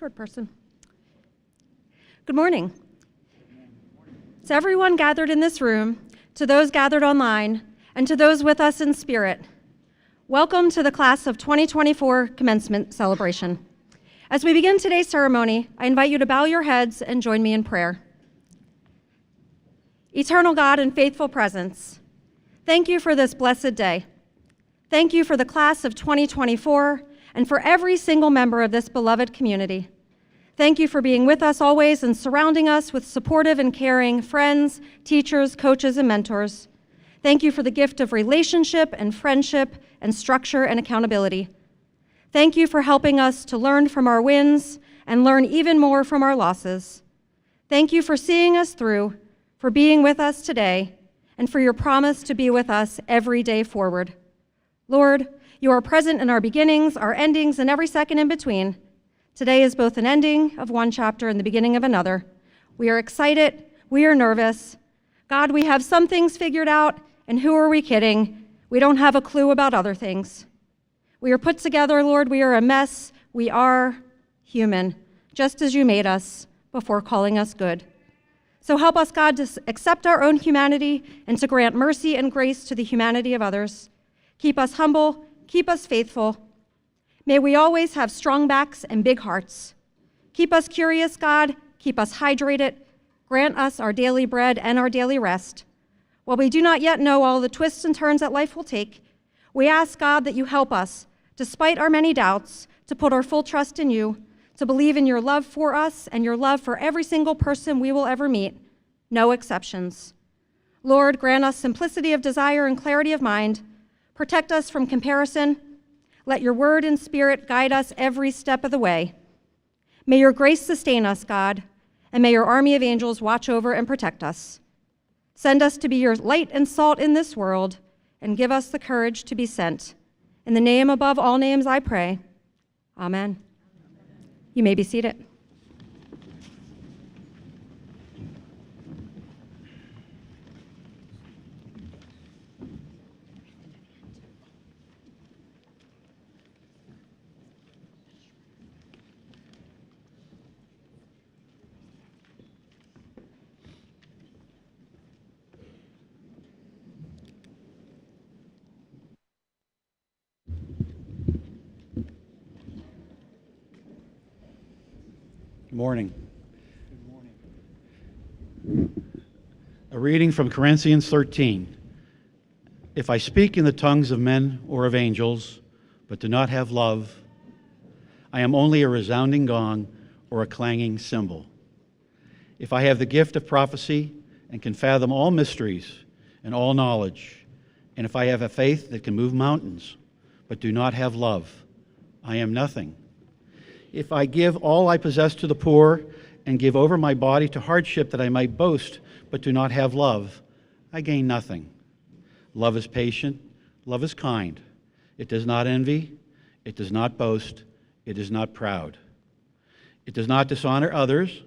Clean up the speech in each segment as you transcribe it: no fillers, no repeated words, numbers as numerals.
short person. Good morning. To everyone gathered in this room, to those gathered online, and to those with us in spirit, welcome to the Class of 2024 Commencement celebration. As we begin today's ceremony, I invite you to bow your heads and join me in prayer. Eternal God and faithful presence, thank you for this blessed day. Thank you for the Class of 2024 and for every single member of this beloved community. Thank you for being with us always and surrounding us with supportive and caring friends, teachers, coaches, and mentors. Thank you for the gift of relationship and friendship and structure and accountability. Thank you for helping us to learn from our wins and learn even more from our losses. Thank you for seeing us through, for being with us today, and for your promise to be with us every day forward. Lord, you are present in our beginnings, our endings, and every second in between. Today is both an ending of one chapter and the beginning of another. We are excited, we are nervous. God, we have some things figured out, and who are we kidding? We don't have a clue about other things. We are put together, Lord, we are a mess. We are human, just as you made us before calling us good. So help us, God, to accept our own humanity and to grant mercy and grace to the humanity of others. Keep us humble, keep us faithful. May we always have strong backs and big hearts. Keep us curious, God. Keep us hydrated. Grant us our daily bread and our daily rest. While we do not yet know all the twists and turns that life will take, we ask, God, that you help us, despite our many doubts, to put our full trust in you, to believe in your love for us and your love for every single person we will ever meet, no exceptions. Lord, grant us simplicity of desire and clarity of mind. Protect us from comparison. Let your word and spirit guide us every step of the way. May your grace sustain us, God, and may your army of angels watch over and protect us. Send us to be your light and salt in this world, and give us the courage to be sent. In the name above all names I pray. Amen. You may be seated. Good morning. A reading from Corinthians 13. If I speak in the tongues of men or of angels, but do not have love, I am only a resounding gong or a clanging cymbal. If I have the gift of prophecy and can fathom all mysteries and all knowledge, and if I have a faith that can move mountains, but do not have love, I am nothing. If I give all I possess to the poor and give over my body to hardship that I might boast, but do not have love, I gain nothing. Love is patient, love is kind. It does not envy, it does not boast, it is not proud. It does not dishonor others,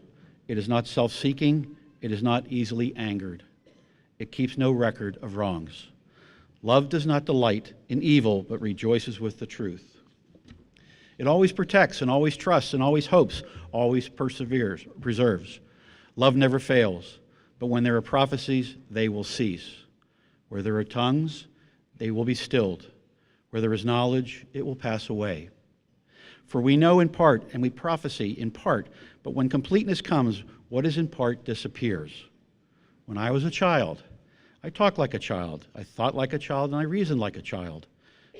it is not self-seeking, it is not easily angered. It keeps no record of wrongs. Love does not delight in evil, but rejoices with the truth. It always protects and always trusts and always hopes, always preserves. Love never fails, but when there are prophecies, they will cease. Where there are tongues, they will be stilled. Where there is knowledge, it will pass away. For we know in part and we prophesy in part, but when completeness comes, what is in part disappears. When I was a child, I talked like a child, I thought like a child, and I reasoned like a child.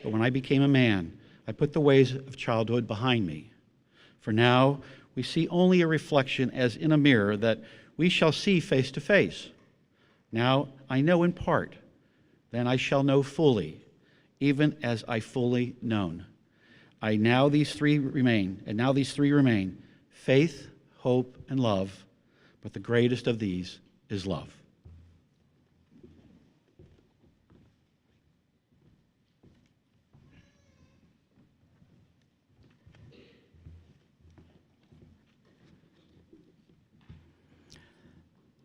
But when I became a man, I put the ways of childhood behind me. For now we see only a reflection as in a mirror that we shall see face to face. Now I know in part, then I shall know fully, even as I fully known. Now these three remain, faith, hope, and love, but the greatest of these is love.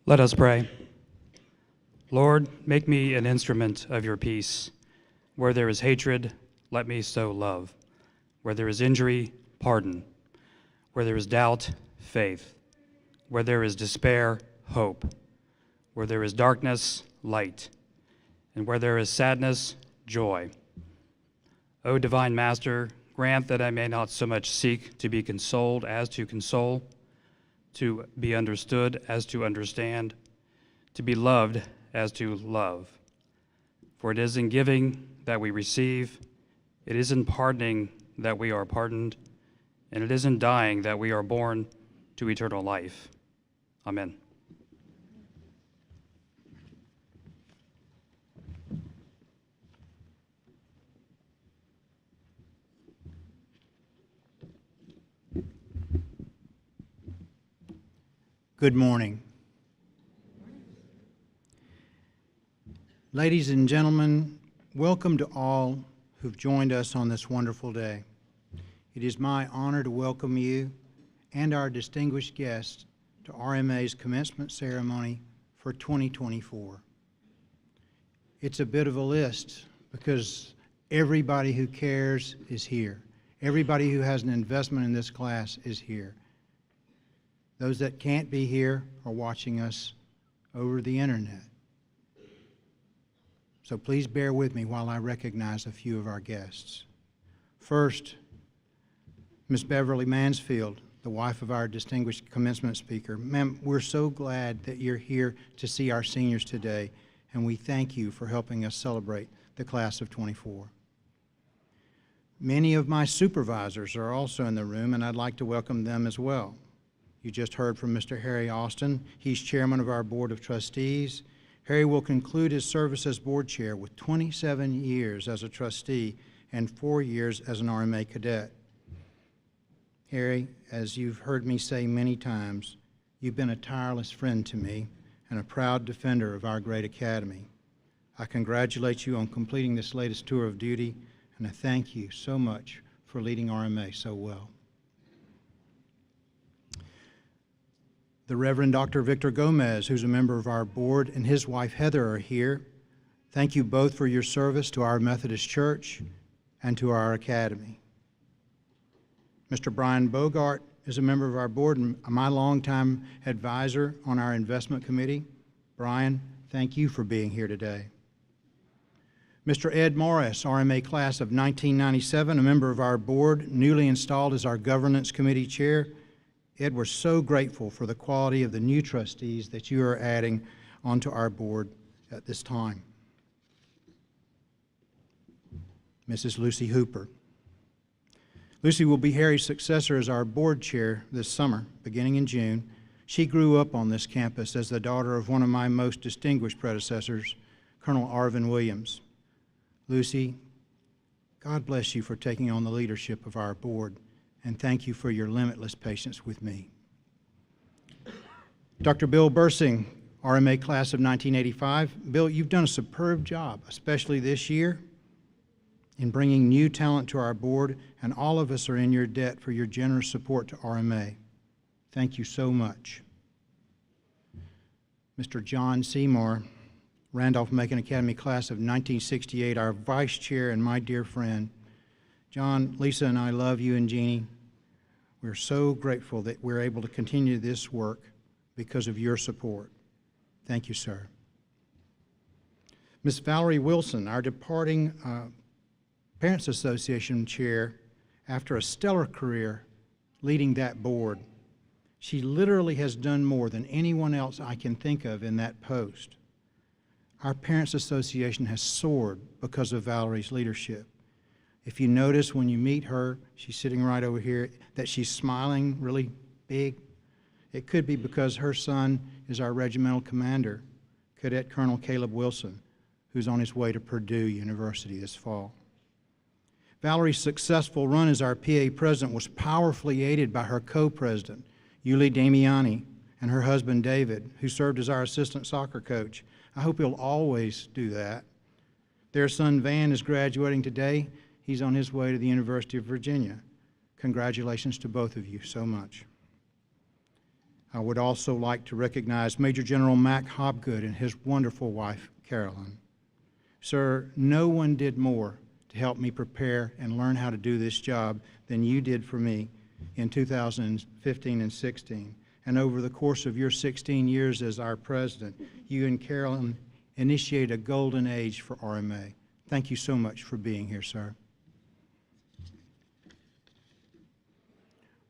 Let us pray. Lord, make me an instrument of your peace. Where there is hatred, let me sow love. Where there is injury, pardon. Where there is doubt, faith. Where there is despair, hope. Where there is darkness, light. And where there is sadness, joy. O divine Master, grant that I may not so much seek to be consoled as to console, to be understood as to understand, to be loved as to love. For it is in giving that we receive, it is in pardoning that we are pardoned, and it is in dying that we are born to eternal life. Amen. Good morning. Ladies and gentlemen, welcome to all who've joined us on this wonderful day. It is my honor to welcome you and our distinguished guests to RMA's commencement ceremony for 2024. It's a bit of a list because everybody who cares is here. Everybody who has an investment in this class is here. Those that can't be here are watching us over the internet. So please bear with me while I recognize a few of our guests. First, Ms. Beverly Mansfield, the wife of our distinguished commencement speaker. Ma'am, we're so glad that you're here to see our seniors today, and we thank you for helping us celebrate the class of 24. Many of my supervisors are also in the room, and I'd like to welcome them as well. You just heard from Mr. Harry Austin. He's chairman of our Board of Trustees. Harry will conclude his service as board chair with 27 years as a trustee and 4 years as an RMA cadet. Harry, as you've heard me say many times, you've been a tireless friend to me and a proud defender of our great academy. I congratulate you on completing this latest tour of duty, and I thank you so much for leading RMA so well. The Reverend Dr. Victor Gomez, who's a member of our board, and his wife Heather are here. Thank you both for your service to our Methodist Church and to our academy. Mr. Brian Bogart is a member of our board and my longtime advisor on our investment committee. Brian, thank you for being here today. Mr. Ed Morris, RMA class of 1997, a member of our board, newly installed as our governance committee chair. Ed, we're so grateful for the quality of the new trustees that you are adding onto our board at this time. Mrs. Lucy Hooper. Lucy will be Harry's successor as our board chair this summer, beginning in June. She grew up on this campus as the daughter of one of my most distinguished predecessors, Colonel Arvin Williams. Lucy, God bless you for taking on the leadership of our board, and thank you for your limitless patience with me. Dr. Bill Bursing, RMA class of 1985. Bill, you've done a superb job, especially this year, in bringing new talent to our board, and all of us are in your debt for your generous support to RMA. Thank you so much. Mr. John Seymour, Randolph-Macon Academy class of 1968, our vice chair and my dear friend. John, Lisa, and I love you and Jeannie. We're so grateful that we're able to continue this work because of your support. Thank you, sir. Ms. Valerie Wilson, our departing Parents Association chair, after a stellar career leading that board. She literally has done more than anyone else I can think of in that post. Our Parents Association has soared because of Valerie's leadership. If you notice when you meet her, she's sitting right over here, that she's smiling really big. It could be because her son is our regimental commander, Cadet Colonel Caleb Wilson, who's on his way to Purdue University this fall. Valerie's successful run as our PA president was powerfully aided by her co-president, Yuli Damiani, and her husband, David, who served as our assistant soccer coach. I hope he'll always do that. Their son, Van, is graduating today. He's on his way to the University of Virginia. Congratulations to both of you so much. I would also like to recognize Major General Mac Hobgood and his wonderful wife, Carolyn. Sir, no one did more to help me prepare and learn how to do this job than you did for me. in 2015 and 16. And over the course of your 16 years as our president, you and Carolyn initiated a golden age for RMA. Thank you so much for being here, sir.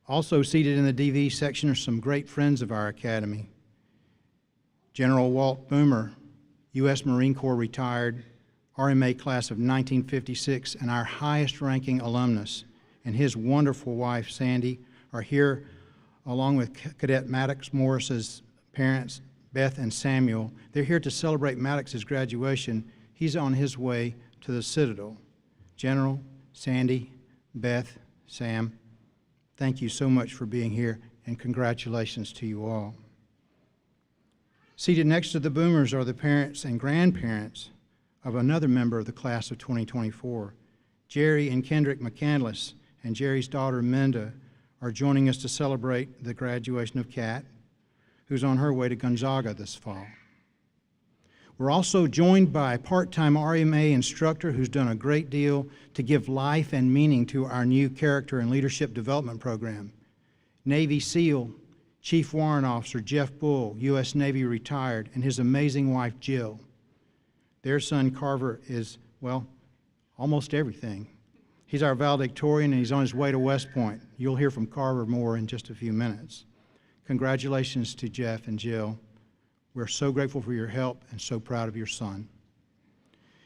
Also seated in the DV section are some great friends of our Academy. General Walt Boomer, U.S. Marine Corps retired, RMA class of 1956, and our highest-ranking alumnus, and his wonderful wife, Sandy, are here along with Cadet Maddox Morris's parents, Beth and Samuel. They're here to celebrate Maddox's graduation. He's on his way to the Citadel. General, Sandy, Beth, Sam, thank you so much for being here, and congratulations to you all. Seated next to the Boomers are the parents and grandparents of another member of the class of 2024. Jerry and Kendrick McCandless and Jerry's daughter, Minda, are joining us to celebrate the graduation of Kat, who's on her way to Gonzaga this fall. We're also joined by a part-time RMA instructor who's done a great deal to give life and meaning to our new Character and Leadership Development Program. Navy SEAL Chief Warrant Officer Jeff Bull, U.S. Navy retired, and his amazing wife, Jill. Their son, Carver, is, well, almost everything. He's our valedictorian, and he's on his way to West Point. You'll hear from Carver more in just a few minutes. Congratulations to Jeff and Jill. We're so grateful for your help and so proud of your son.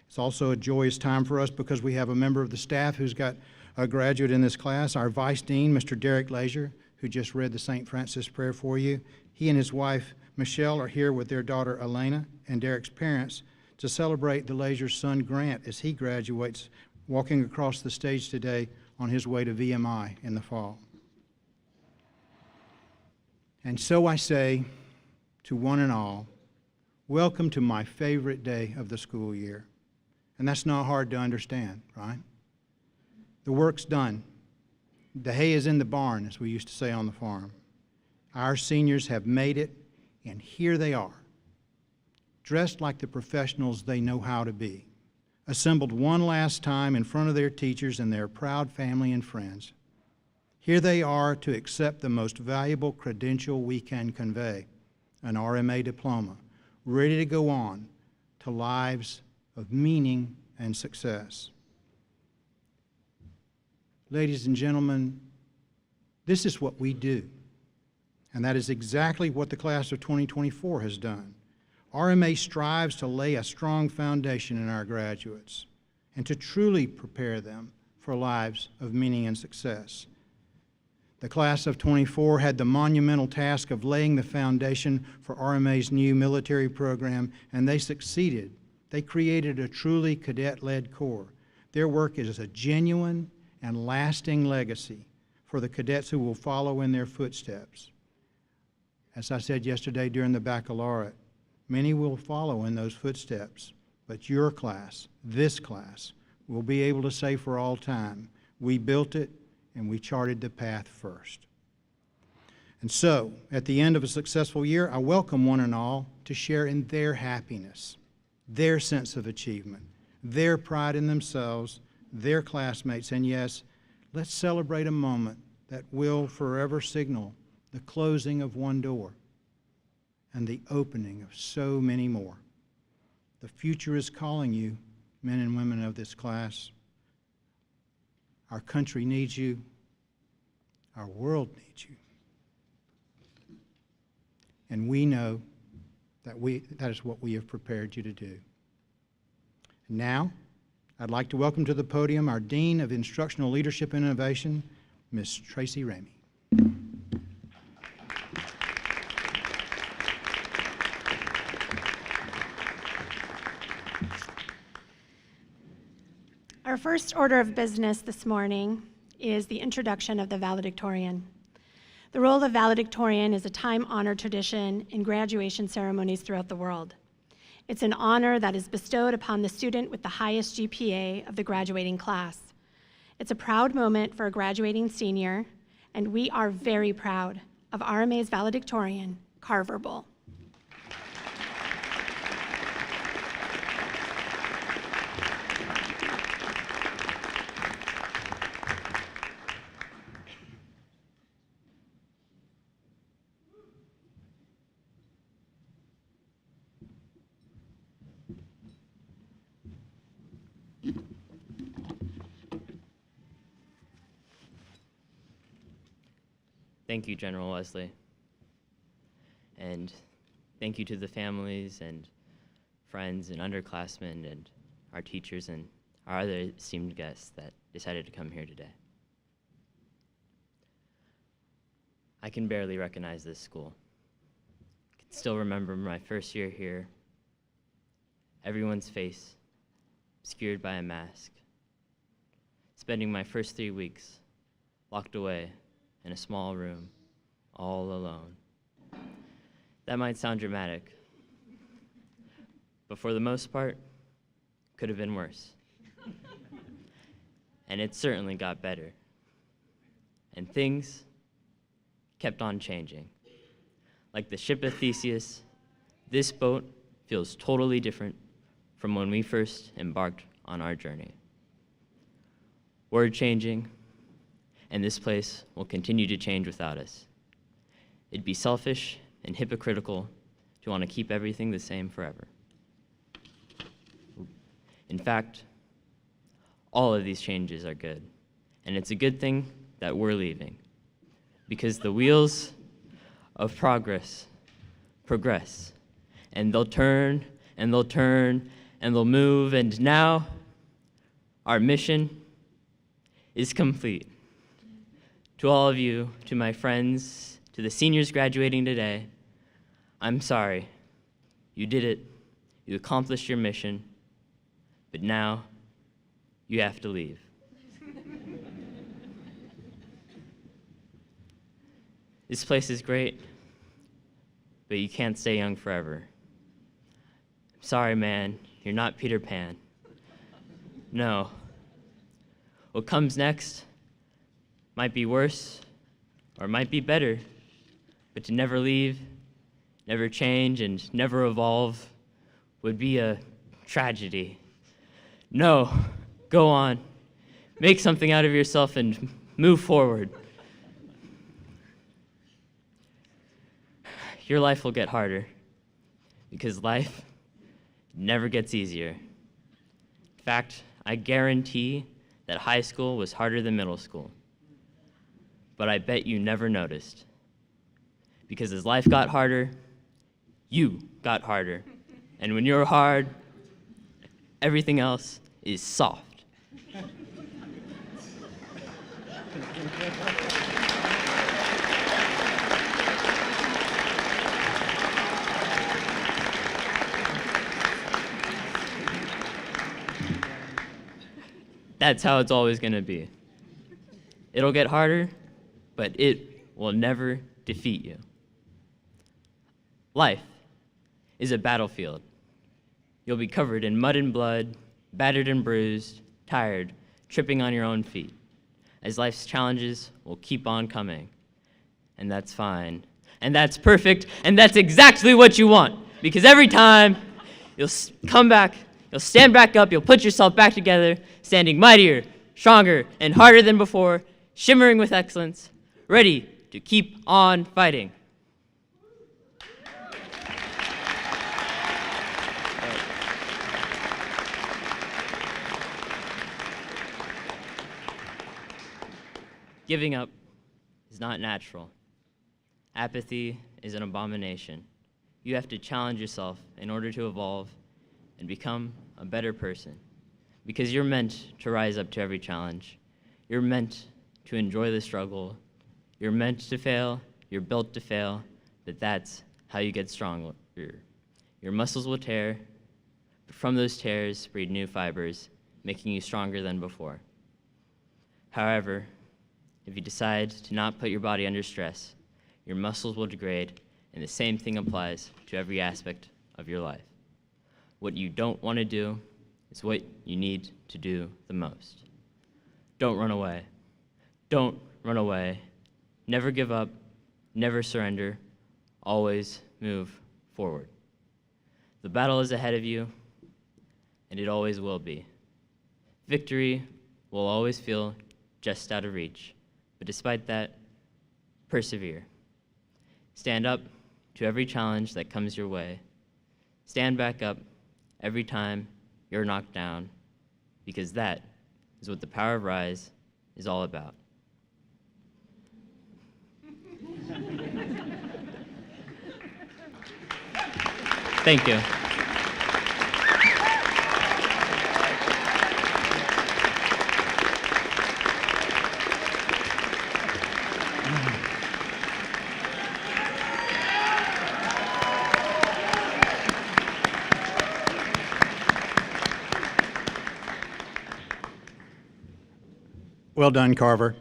It's also a joyous time for us because we have a member of the staff who's got a graduate in this class, our Vice Dean, Mr. Derek Leisure, who just read the St. Francis prayer for you. He and his wife, Michelle, are here with their daughter, Elena, and Derek's parents to celebrate the Leisure's son, Grant, as he graduates, walking across the stage today on his way to VMI in the fall. And so I say to one and all, welcome to my favorite day of the school year. And that's not hard to understand, right? The work's done. The hay is in the barn, as we used to say on the farm. Our seniors have made it, and here they are, dressed like the professionals they know how to be, assembled one last time in front of their teachers and their proud family and friends. Here they are to accept the most valuable credential we can convey, an RMA diploma, ready to go on to lives of meaning and success. Ladies and gentlemen, this is what we do, and that is exactly what the class of 2024 has done. RMA strives to lay a strong foundation in our graduates and to truly prepare them for lives of meaning and success. The class of 24 had the monumental task of laying the foundation for RMA's new military program, and they succeeded. They created a truly cadet-led corps. Their work is a genuine and lasting legacy for the cadets who will follow in their footsteps. As I said yesterday during the baccalaureate, many will follow in those footsteps, but your class, this class, will be able to say for all time, we built it and we charted the path first. And so, at the end of a successful year, I welcome one and all to share in their happiness, their sense of achievement, their pride in themselves, their classmates, and yes, let's celebrate a moment that will forever signal the closing of one door and the opening of so many more. The future is calling you, men and women of this class. Our country needs you. Our world needs you. And we know that is what we have prepared you to do. Now, I'd like to welcome to the podium our Dean of Instructional Leadership and Innovation, Ms. Tracy Ramey. Our first order of business this morning is the introduction of the valedictorian. The role of valedictorian is a time-honored tradition in graduation ceremonies throughout the world. It's an honor that is bestowed upon the student with the highest GPA of the graduating class. It's a proud moment for a graduating senior, and we are very proud of RMA's valedictorian, Carver Bull. thank you, General Wesley. And thank you to the families and friends and underclassmen and our teachers and our other esteemed guests that decided to come here today. I can barely recognize this school. I can still remember my first year here, everyone's face obscured by a mask, spending my first 3 weeks locked away in a small room, all alone. That might sound dramatic, but for the most part, could have been worse. And it certainly got better. And things kept on changing. Like the ship of Theseus, this boat feels totally different from when we first embarked on our journey. We're changing, and this place will continue to change without us. It'd be selfish and hypocritical to want to keep everything the same forever. In fact, all of these changes are good, and it's a good thing that we're leaving, because the wheels of progress, and they'll turn, and they'll turn, and they'll move, and now our mission is complete. To all of you, to my friends, to the seniors graduating today, I'm sorry. You did it. You accomplished your mission, but now you have to leave. This place is great, but you can't stay young forever. I'm sorry, man, you're not Peter Pan. No. What comes next might be worse or might be better, but to never leave, never change, and never evolve would be a tragedy. No, go on. Make something out of yourself and move forward. Your life will get harder because life never gets easier. In fact, I guarantee that high school was harder than middle school. But I bet you never noticed. Because as life got harder, you got harder. And when you're hard, everything else is soft. That's how it's always going to be. It'll get harder, but it will never defeat you. Life is a battlefield. You'll be covered in mud and blood, battered and bruised, tired, tripping on your own feet, as life's challenges will keep on coming. And that's fine. And that's perfect. And that's exactly what you want. Because every time you'll come back, you'll stand back up, you'll put yourself back together, standing mightier, stronger, and harder than before, shimmering with excellence, ready to keep on fighting. Giving up is not natural. Apathy is an abomination. You have to challenge yourself in order to evolve and become a better person. Because you're meant to rise up to every challenge. You're meant to enjoy the struggle. You're meant to fail. You're built to fail. But that's how you get stronger. Your muscles will tear, but from those tears breed new fibers, making you stronger than before. However, if you decide to not put your body under stress, your muscles will degrade, and the same thing applies to every aspect of your life. What you don't want to do is what you need to do the most. Don't run away. Don't run away. Never give up. Never surrender. Always move forward. The battle is ahead of you, and it always will be. Victory will always feel just out of reach, but despite that, persevere. Stand up to every challenge that comes your way. Stand back up every time you're knocked down, because that is what the power of Rise is all about. Thank you. Well done, Carver.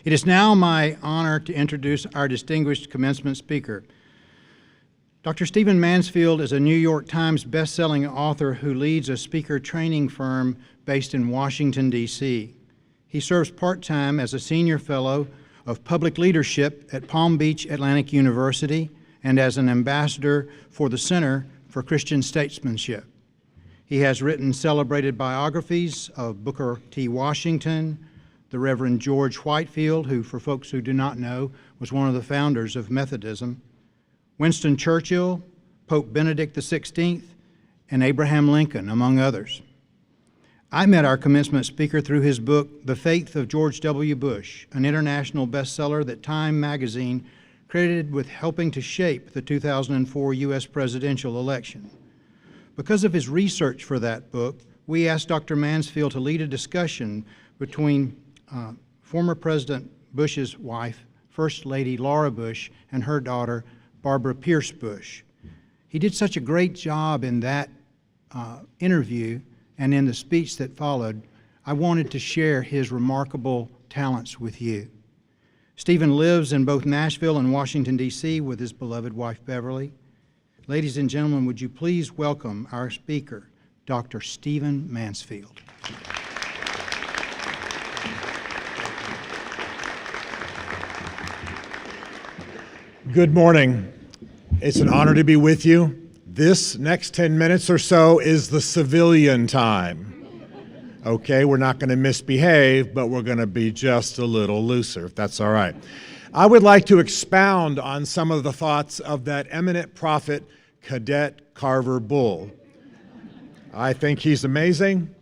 It is now my honor to introduce our distinguished commencement speaker. Dr. Stephen Mansfield is a New York Times best-selling author who leads a speaker training firm based in Washington, D.C. He serves part-time as a senior fellow of public leadership at Palm Beach Atlantic University and as an ambassador for the Center for Christian Statesmanship. He has written celebrated biographies of Booker T. Washington, the Reverend George Whitefield, who, for folks who do not know, was one of the founders of Methodism, Winston Churchill, Pope Benedict XVI, and Abraham Lincoln, among others. I met our commencement speaker through his book, The Faith of George W. Bush, an international bestseller that Time magazine credited with helping to shape the 2004 U.S. presidential election. Because of his research for that book, we asked Dr. Mansfield to lead a discussion between former President Bush's wife, First Lady Laura Bush, and her daughter, Barbara Pierce Bush. He did such a great job in that interview and in the speech that followed, I wanted to share his remarkable talents with you. Stephen lives in both Nashville and Washington, D.C. with his beloved wife, Beverly. Ladies and gentlemen, would you please welcome our speaker, Dr. Stephen Mansfield. Good morning. It's an honor to be with you. This next 10 minutes or so is the civilian time. Okay, we're not going to misbehave, but we're going to be just a little looser, if that's all right. I would like to expound on some of the thoughts of that eminent prophet, Cadet Carver Bull. I think he's amazing.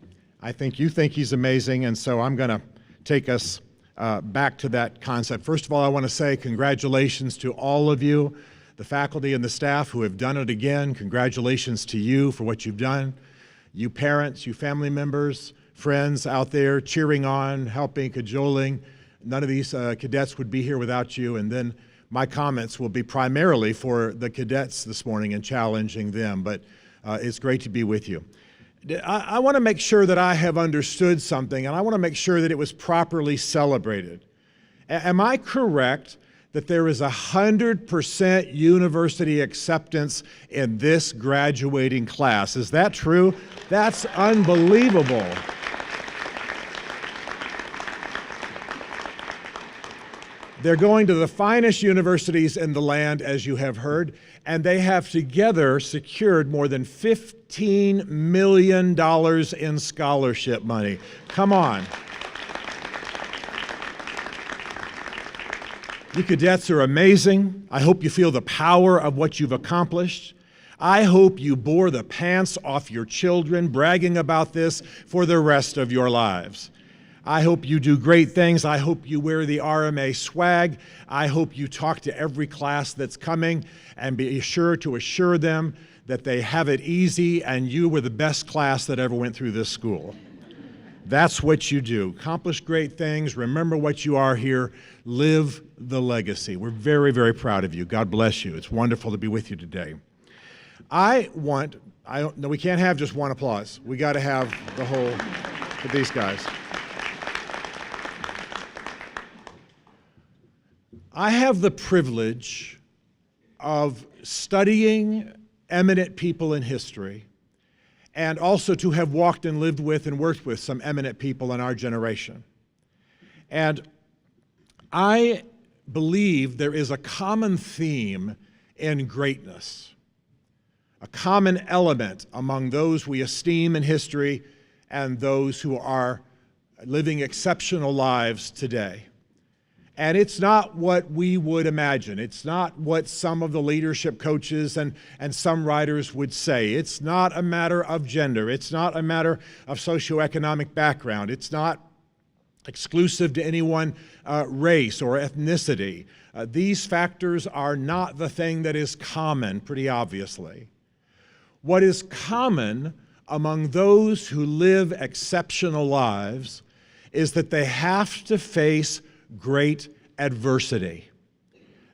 I think you think he's amazing, and so I'm going to take us back to that concept. First of all, I want to say congratulations to all of you, the faculty and the staff who have done it again. Congratulations to you for what you've done. You parents, you family members, friends out there cheering on, helping, cajoling. None of these cadets would be here without you. And then my comments will be primarily for the cadets this morning and challenging them, but it's great to be with you. I want to make sure that I have understood something, and I want to make sure that it was properly celebrated. Am I correct that there is 100% university acceptance in this graduating class? Is that true? That's unbelievable. They're going to the finest universities in the land, as you have heard, and they have together secured more than $15 million in scholarship money. Come on. You cadets are amazing. I hope you feel the power of what you've accomplished. I hope you bore the pants off your children, bragging about this for the rest of your lives. I hope you do great things. I hope you wear the RMA swag. I hope you talk to every class that's coming and be sure to assure them that they have it easy and you were the best class that ever went through this school. That's what you do. Accomplish great things. Remember what you are here. Live the legacy. We're very, very proud of you. God bless you. It's wonderful to be with you today. No, we can't have just one applause. We got to have the whole for these guys. I have the privilege of studying eminent people in history and also to have walked and lived with and worked with some eminent people in our generation. And I believe there is a common theme in greatness, a common element among those we esteem in history and those who are living exceptional lives today. And it's not what we would imagine. It's not what some of the leadership coaches and some writers would say. It's not a matter of gender. It's not a matter of socioeconomic background. It's not exclusive to any one race or ethnicity. These factors are not the thing that is common, pretty obviously. What is common among those who live exceptional lives is that they have to face great adversity,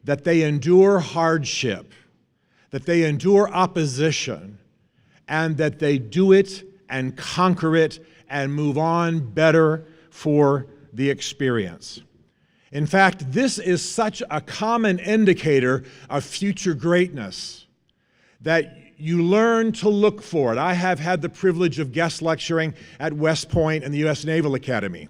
that they endure hardship, that they endure opposition, and that they do it and conquer it and move on better for the experience. In fact, this is such a common indicator of future greatness that you learn to look for it. I have had the privilege of guest lecturing at West Point and the U.S. Naval Academy.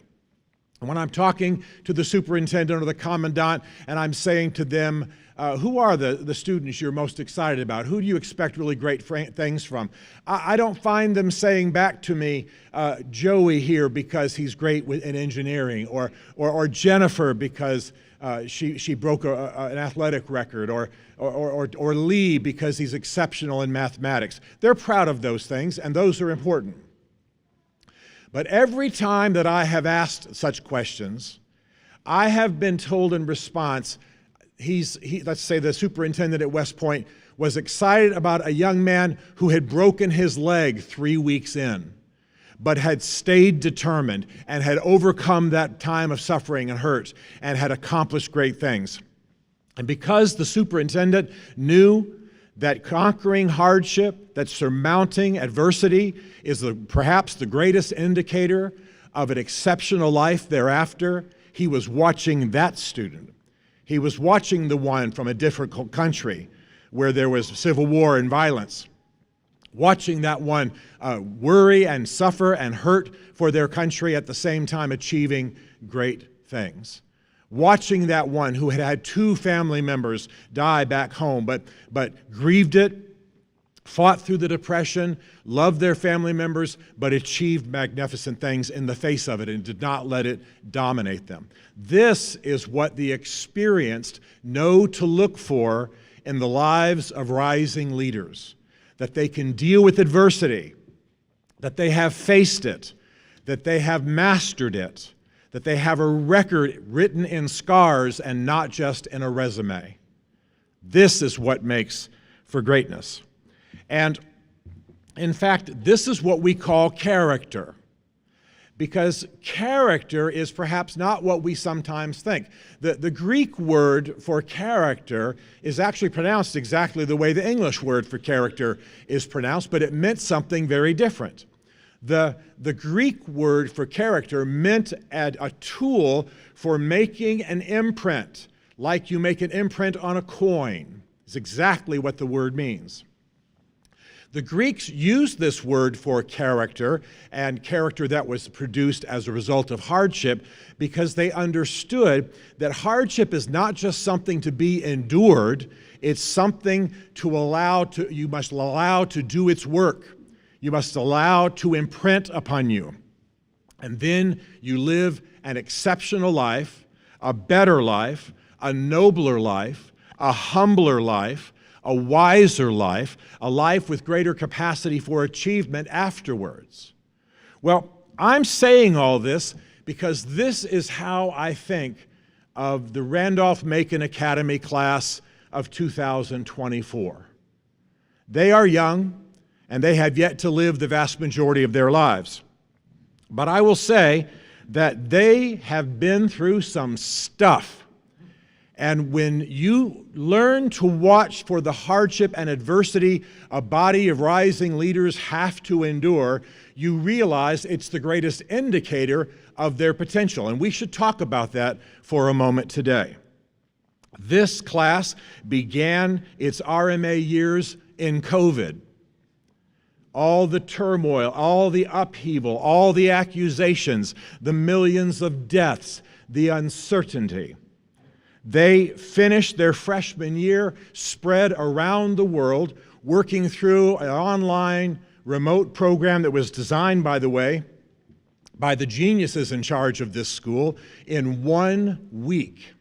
And when I'm talking to the superintendent or the commandant and I'm saying to them, who are the students you're most excited about? Who do you expect really great things from? I don't find them saying back to me, Joey here because he's great in engineering, or Jennifer because she broke an athletic record, or Lee because he's exceptional in mathematics. They're proud of those things, and those are important. But every time that I have asked such questions, I have been told in response, let's say the superintendent at West Point was excited about a young man who had broken his leg 3 weeks in, but had stayed determined and had overcome that time of suffering and hurt and had accomplished great things. And because the superintendent knew that conquering hardship, that surmounting adversity is perhaps the greatest indicator of an exceptional life thereafter, he was watching that student. He was watching the one from a difficult country where there was civil war and violence, watching that one worry and suffer and hurt for their country at the same time achieving great things. Watching that one who had had 2 family members die back home, but grieved it, fought through the depression, loved their family members, but achieved magnificent things in the face of it and did not let it dominate them. This is what the experienced know to look for in the lives of rising leaders, that they can deal with adversity, that they have faced it, that they have mastered it, that they have a record written in scars and not just in a resume. This is what makes for greatness. And in fact, this is what we call character, because character is perhaps not what we sometimes think. The Greek word for character is actually pronounced exactly the way the English word for character is pronounced, but it meant something very different. The Greek word for character meant a tool for making an imprint, like you make an imprint on a coin. It's exactly what the word means. The Greeks used this word for character, and character that was produced as a result of hardship, because they understood that hardship is not just something to be endured, it's something you must allow to do its work. You must allow to imprint upon you. And then you live an exceptional life, a better life, a nobler life, a humbler life, a wiser life, a life with greater capacity for achievement afterwards. Well, I'm saying all this because this is how I think of the Randolph-Macon Academy class of 2024. They are young, and they have yet to live the vast majority of their lives. But I will say that they have been through some stuff. And when you learn to watch for the hardship and adversity a body of rising leaders have to endure, you realize it's the greatest indicator of their potential. And we should talk about that for a moment today. This class began its RMA years in COVID. All the turmoil, all the upheaval, all the accusations, the millions of deaths, the uncertainty. They finished their freshman year spread around the world, working through an online remote program that was designed, by the way, by the geniuses in charge of this school in 1 week.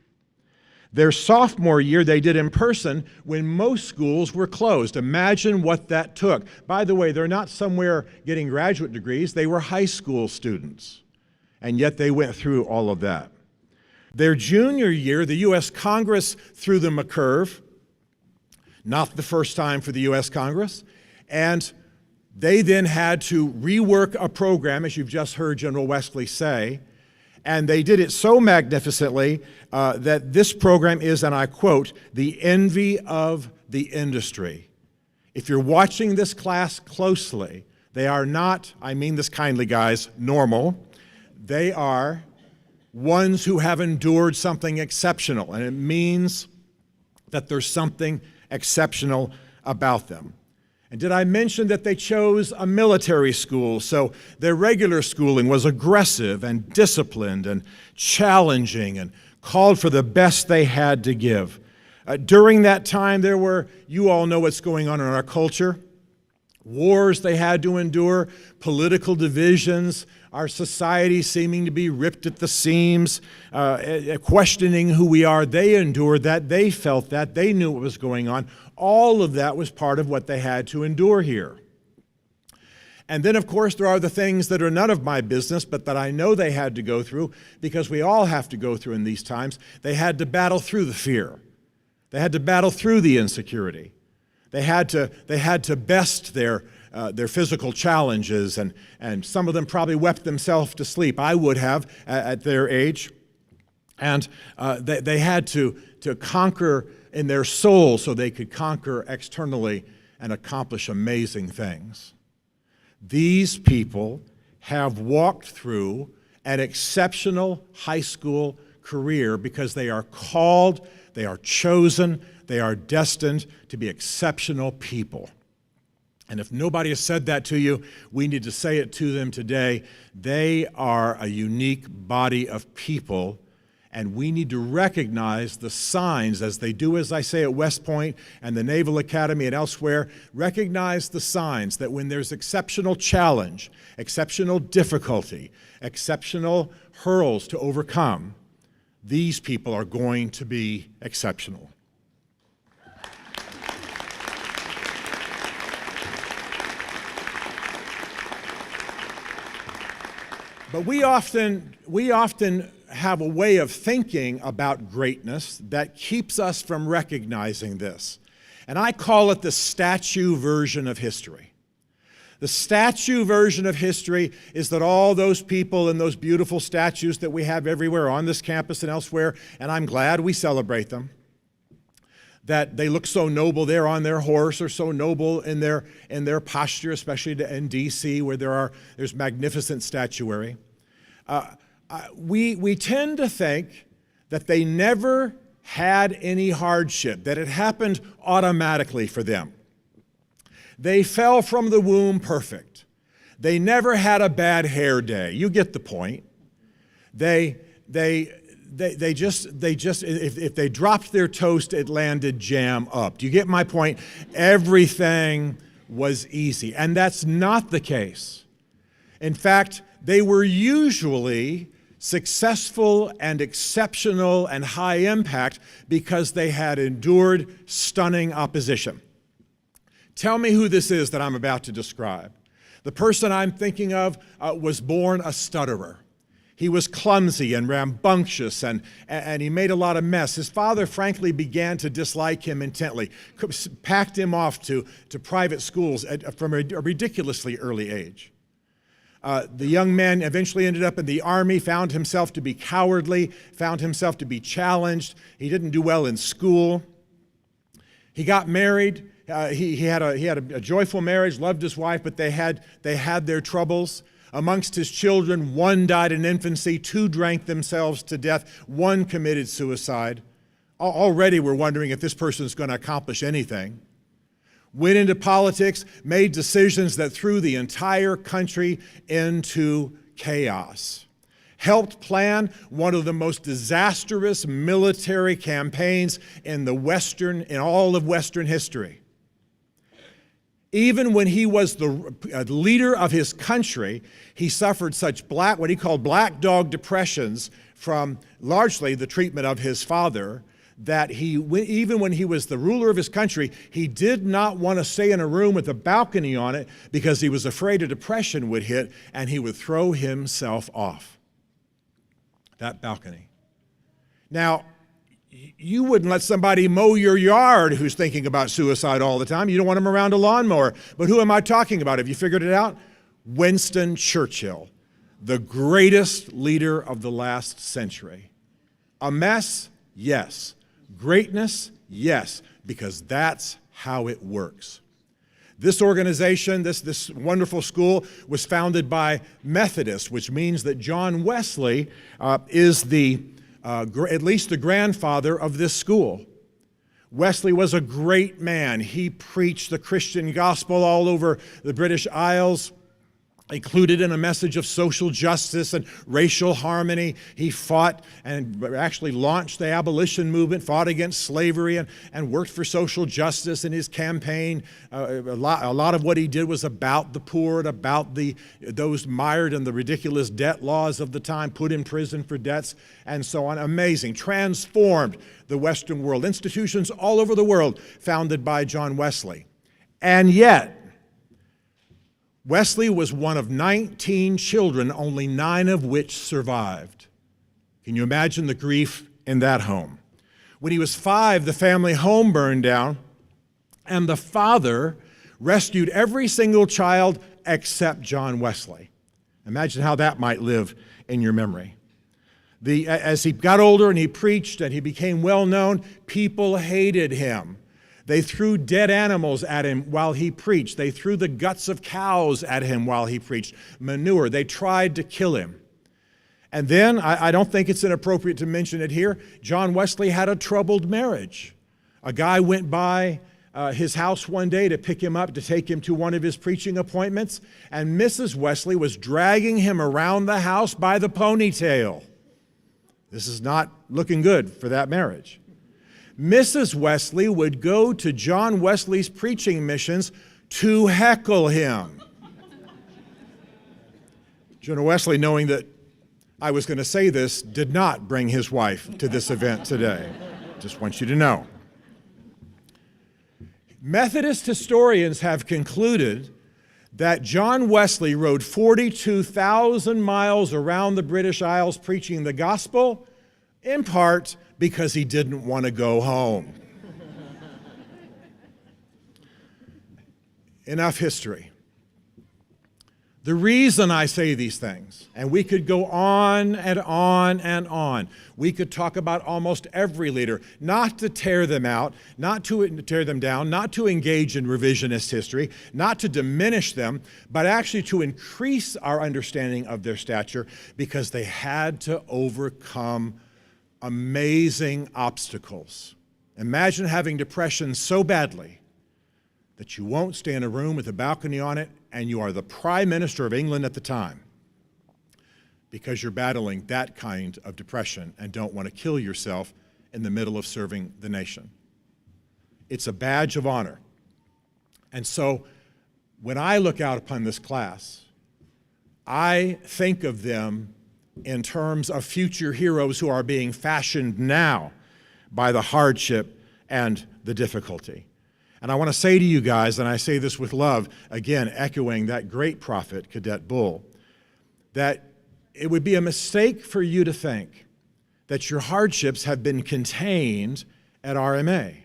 Their sophomore year, they did in person when most schools were closed. Imagine what that took. By the way, they're not somewhere getting graduate degrees. They were high school students. and yet they went through all of that. Their junior year, the U.S. Congress threw them a curve, not the first time for the U.S. Congress, and they then had to rework a program, as you've just heard General Wesley say, and they did it so magnificently that this program is, and I quote, the envy of the industry. If you're watching this class closely, they are not, I mean this kindly, guys, normal. They are ones who have endured something exceptional, and it means that there's something exceptional about them. And did I mention that they chose a military school? So their regular schooling was aggressive and disciplined and challenging and called for the best they had to give. During that time, there were, you all know what's going on in our culture, wars they had to endure, political divisions, our society seeming to be ripped at the seams, questioning who we are. They endured that. They felt that. They knew what was going on. All of that was part of what they had to endure here. And then, of course, there are the things that are none of my business, but that I know they had to go through, because we all have to go through in these times. They had to battle through the fear. They had to battle through the insecurity. They had to best their physical challenges, and some of them probably wept themselves to sleep. I would have at their age. And they had to conquer in their soul so they could conquer externally and accomplish amazing things. These people have walked through an exceptional high school career because they are called, they are chosen, they are destined to be exceptional people. And if nobody has said that to you, we need to say it to them today. They are a unique body of people, and we need to recognize the signs, as they do, as I say, at West Point and the Naval Academy and elsewhere. Recognize the signs that when there's exceptional challenge, exceptional difficulty, exceptional hurdles to overcome, these people are going to be exceptional. But we often have a way of thinking about greatness that keeps us from recognizing this. And I call it the statue version of history. The statue version of history is that all those people and those beautiful statues that we have everywhere on this campus and elsewhere, and I'm glad we celebrate them, that they look so noble there on their horse, or so noble in their posture, especially in D.C. where there's magnificent statuary. We tend to think that they never had any hardship, that it happened automatically for them. They fell from the womb perfect. They never had a bad hair day. You get the point. They just if they dropped their toast, it landed jam up. Do you get my point? Everything was easy, and that's not the case. In fact, they were usually successful and exceptional and high impact because they had endured stunning opposition. Tell me who this is that I'm about to describe. The person I'm thinking of was born a stutterer. He was clumsy and rambunctious, and he made a lot of mess. His father, frankly, began to dislike him intently, packed him off to private schools from a ridiculously early age. The young man eventually ended up in the Army, found himself to be cowardly, found himself to be challenged. He didn't do well in school. He got married. He had a joyful marriage, loved his wife, but they had their troubles. Amongst his children, one died in infancy, two drank themselves to death, one committed suicide. Already we're wondering if this person is going to accomplish anything. Went into politics, made decisions that threw the entire country into chaos. Helped plan one of the most disastrous military campaigns in all of Western history. Even when he was the leader of his country, he suffered such what he called black dog depressions from largely the treatment of his father, that even when he was the ruler of his country, he did not want to stay in a room with a balcony on it because he was afraid a depression would hit and he would throw himself off. that balcony. Now, you wouldn't let somebody mow your yard who's thinking about suicide all the time. You don't want them around a lawnmower. But who am I talking about? Have you figured it out? Winston Churchill, the greatest leader of the last century. A mess? Yes. Greatness? Yes, because that's how it works. This organization, this wonderful school, was founded by Methodists, which means that John Wesley is at least the grandfather of this school. Wesley was a great man. He preached the Christian gospel all over the British Isles, included in a message of social justice and racial harmony. He fought and actually launched the abolition movement, fought against slavery, and worked for social justice in his campaign. A lot of what he did was about the poor and about those mired in the ridiculous debt laws of the time, put in prison for debts, and so on. Amazing. Transformed the Western world. Institutions all over the world founded by John Wesley. And yet, Wesley was one of 19 children, only 9 of which survived. Can you imagine the grief in that home? When he was 5, the family home burned down, and the father rescued every single child except John Wesley. Imagine how that might live in your memory. As he got older and he preached and he became well known, people hated him. They threw dead animals at him while he preached. They threw the guts of cows at him while he preached, manure. They tried to kill him. And then, I don't think it's inappropriate to mention it here, John Wesley had a troubled marriage. A guy went by his house one day to pick him up, to take him to one of his preaching appointments, and Mrs. Wesley was dragging him around the house by the ponytail. This is not looking good for that marriage. Mrs. Wesley would go to John Wesley's preaching missions to heckle him. Jonah Wesley, knowing that I was going to say this, did not bring his wife to this event today. Just want you to know. Methodist historians have concluded that John Wesley rode 42,000 miles around the British Isles preaching the gospel, in part because he didn't want to go home. Enough history. The reason I say these things, and we could go on and on and on. We could talk about almost every leader, not to tear them out, not to tear them down, not to engage in revisionist history, not to diminish them, but actually to increase our understanding of their stature, because they had to overcome amazing obstacles. Imagine having depression so badly that you won't stay in a room with a balcony on it, and you are the Prime Minister of England at the time because you're battling that kind of depression and don't want to kill yourself in the middle of serving the nation. It's a badge of honor. And so when I look out upon this class, I think of them in terms of future heroes who are being fashioned now by the hardship and the difficulty. And I want to say to you guys, and I say this with love, again, echoing that great prophet, Cadet Bull, that it would be a mistake for you to think that your hardships have been contained at RMA,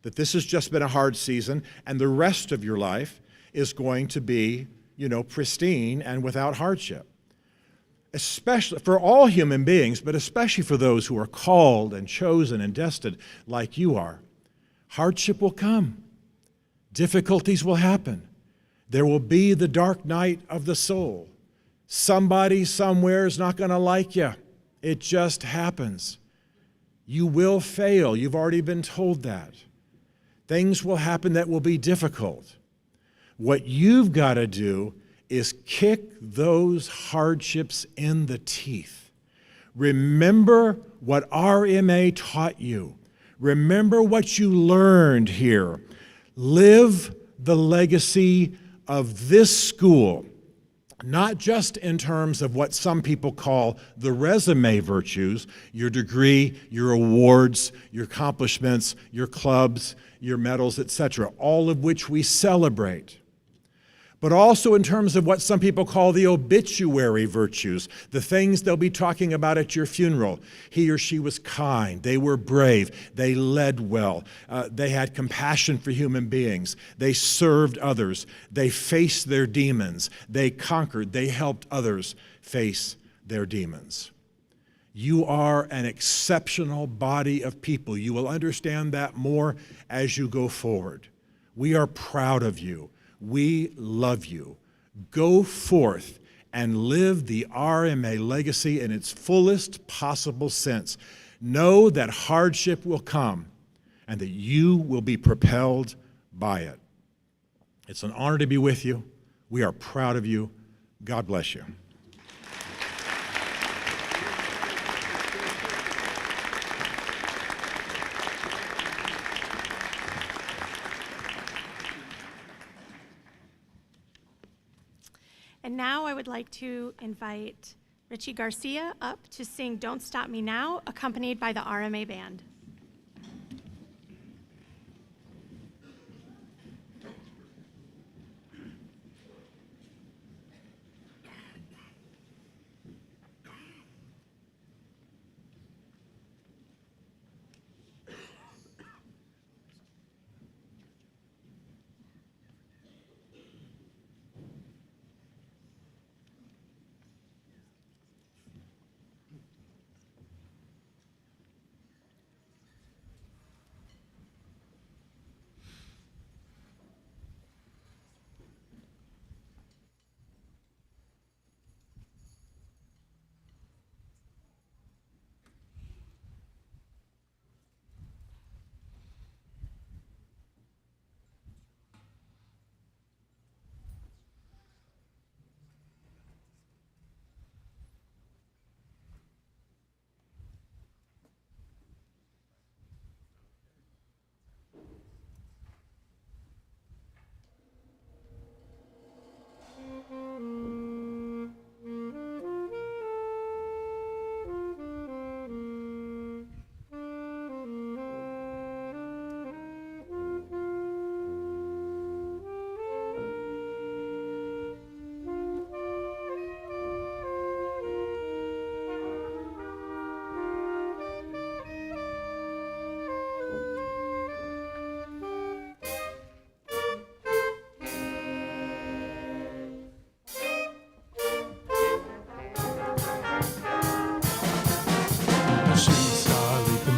that this has just been a hard season and the rest of your life is going to be, pristine and without hardship. Especially for all human beings, but especially for those who are called and chosen and destined like you are. Hardship will come. Difficulties will happen. There will be the dark night of the soul. Somebody somewhere is not going to like you. It just happens. You will fail. You've already been told that. Things will happen that will be difficult. What you've got to do is kick those hardships in the teeth. Remember what RMA taught you. Remember what you learned here. Live the legacy of this school, not just in terms of what some people call the resume virtues, your degree, your awards, your accomplishments, your clubs, your medals, etc., all of which we celebrate, but also in terms of what some people call the obituary virtues, the things they'll be talking about at your funeral. He or she was kind, they were brave, they led well, they had compassion for human beings, they served others, they faced their demons, they conquered, they helped others face their demons. You are an exceptional body of people. You will understand that more as you go forward. We are proud of you. We love you. Go forth and live the RMA legacy in its fullest possible sense. Know that hardship will come and that you will be propelled by it. It's an honor to be with you. We are proud of you. God bless you. And now I would like to invite Richie Garcia up to sing Don't Stop Me Now, accompanied by the RMA Band.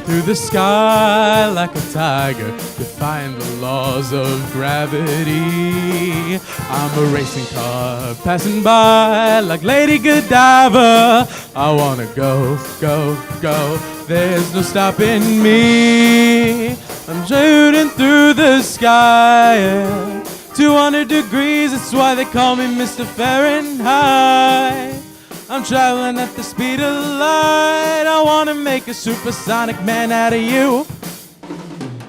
Through the sky like a tiger, defying the laws of gravity. I'm a racing car passing by like Lady Godiva. I wanna go, go, go. There's no stopping me. I'm shooting through the sky, 200 degrees. That's why they call me Mr. Fahrenheit. I'm traveling at the speed of light. I want to make a supersonic man out of you.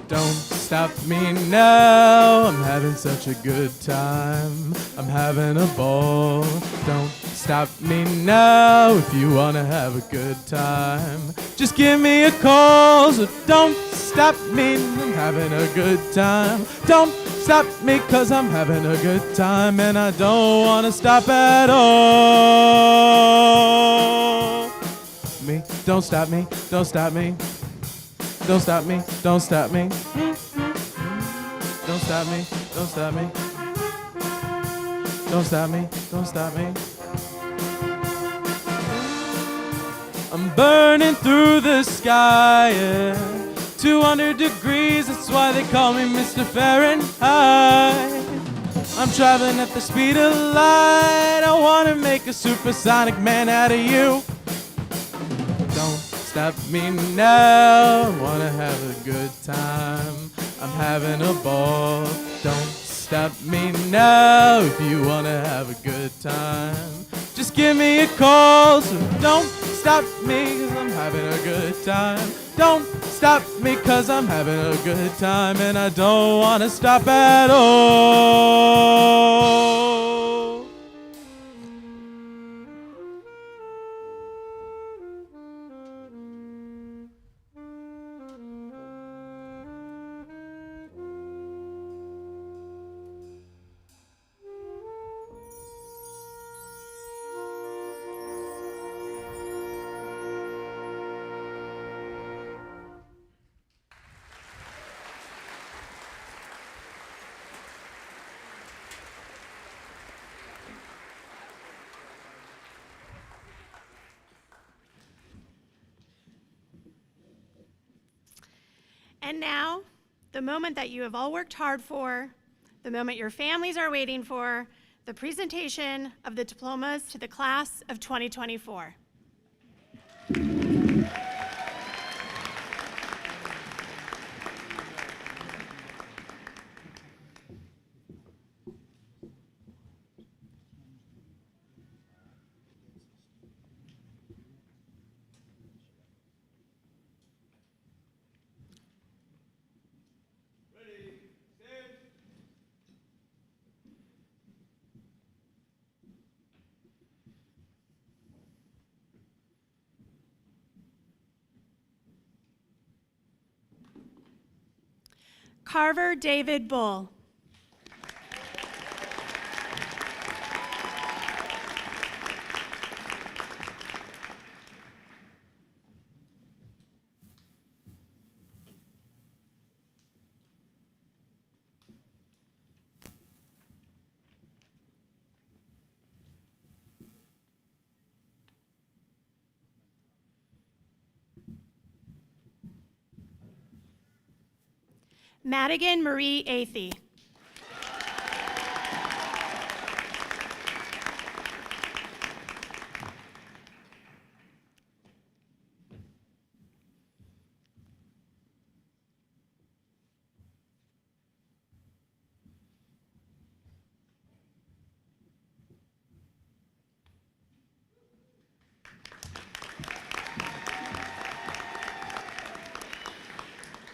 Don't stop me now. I'm having such a good time. I'm having a ball. Don't stop me now if you want to have a good time. Just give me a call, so don't stop me. I'm having a good time. Don't stop me, 'cause I'm having a good time, and I don't want to stop at all. Me, don't stop me, don't stop me. Don't stop me, don't stop me. Don't stop me, don't stop me. Don't stop me, don't stop me. I'm burning through the sky, 200 degrees, that's why they call me Mr. Fahrenheit. I'm traveling at the speed of light. I want to make a supersonic man out of you. Don't stop me now. I want to have a good time. I'm having a ball. Don't stop me now if you want to have a good time. Just give me a call, so don't stop me, 'cause I'm having a good time. Don't stop me, 'cause I'm having a good time, and I don't want to stop at all. And now, the moment that you have all worked hard for, the moment your families are waiting for, the presentation of the diplomas to the class of 2024. Carver David Bull. Madigan Marie Athey.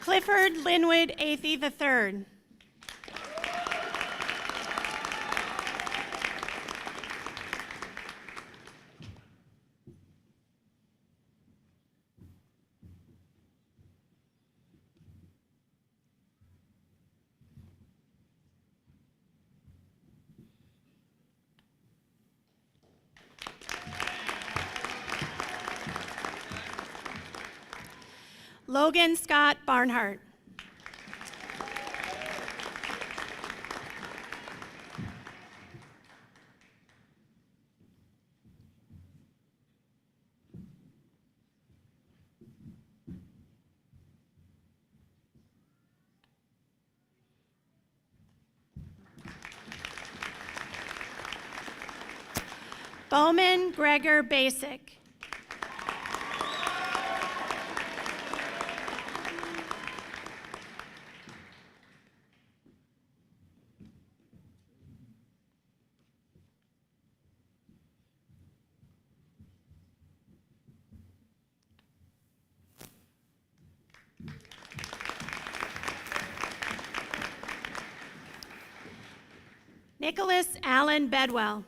Clifford Linwood Athey III. Logan Scott Barnhart. Bowman Gregor Basic. Nicholas Allen Bedwell.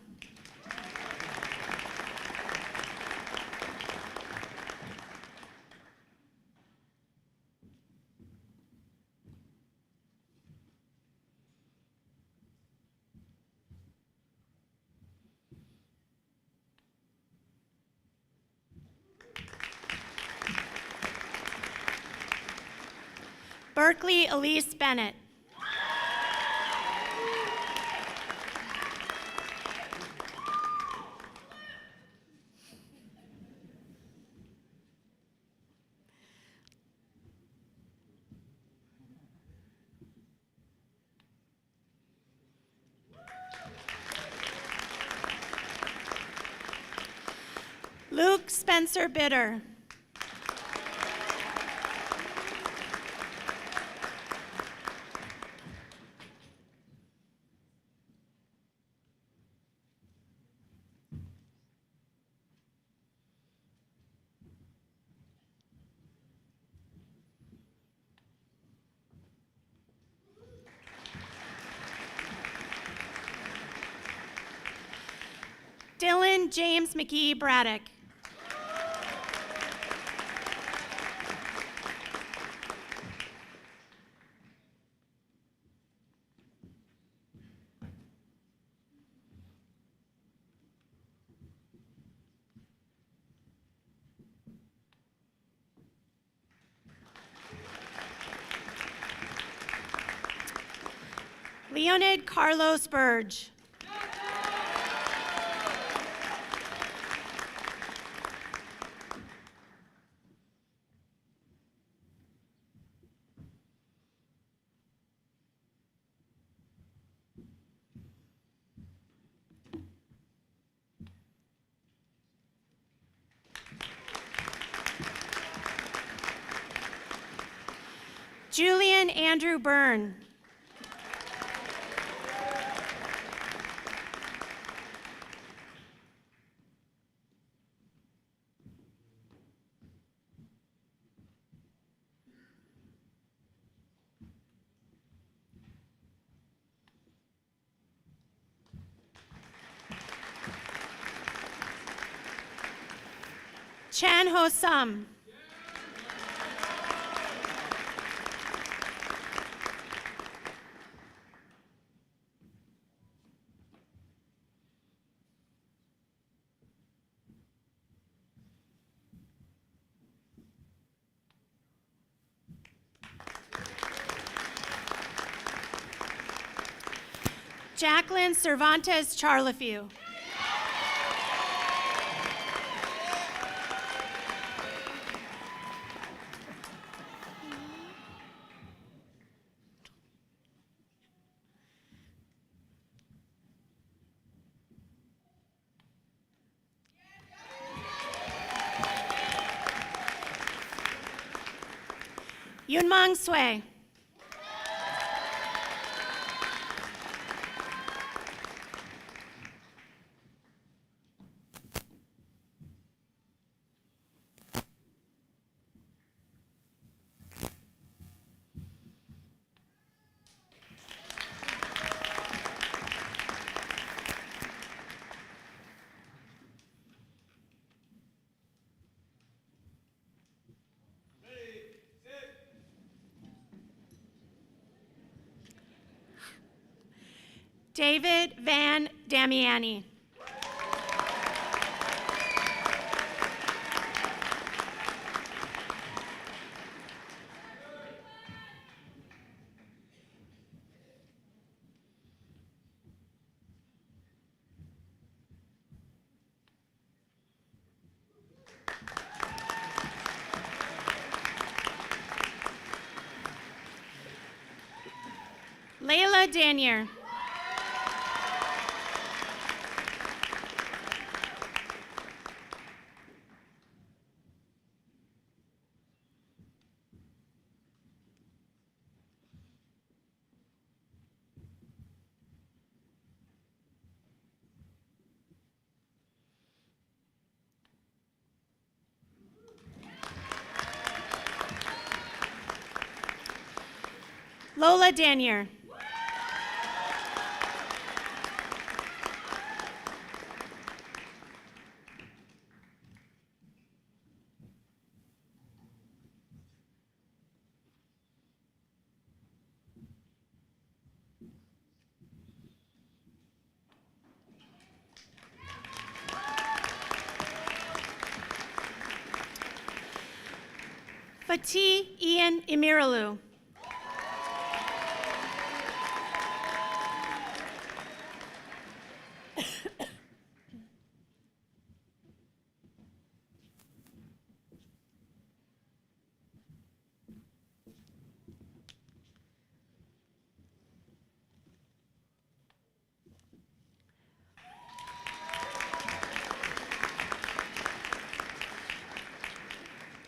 Berkeley Elise Bennett. Luke Spencer Bitter. Dylan James McKee Braddock. Leonid Carlos Burge. Andrew Byrne. Chan Ho Sum. Jacqueline Cervantes Charlefew. Yunmong Sui. David Van Damiani. Layla Danier. Lola Danier. Fatih Ian Imiralu.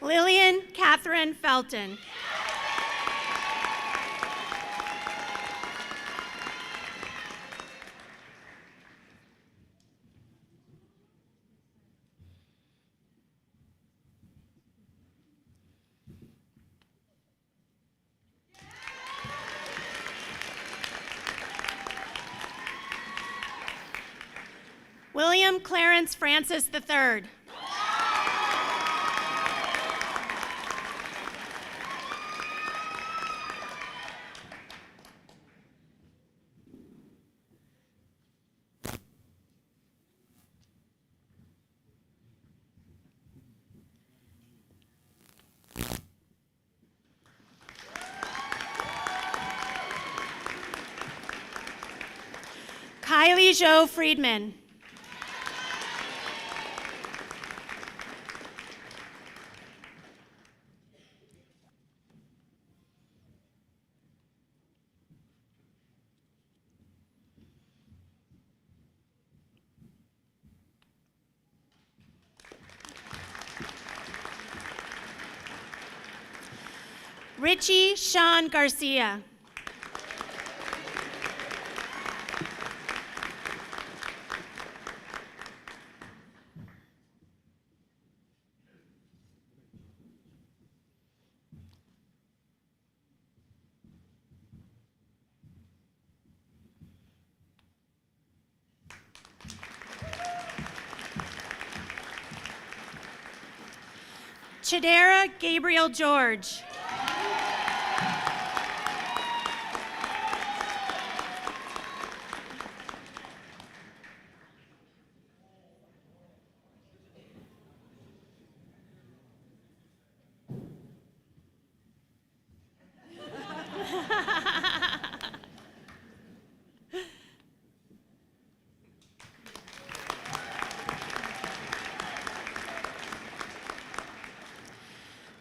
Lillian Catherine Felton. William Clarence Francis III. Kylie Jo Friedman. Richie Sean Garcia. Chidera Gabriel George.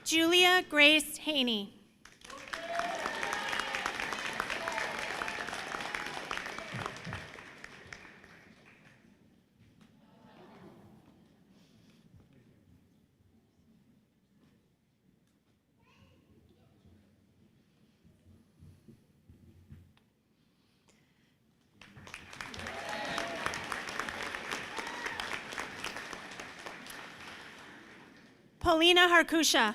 Julia Grace Haney. Paulina Harkusha.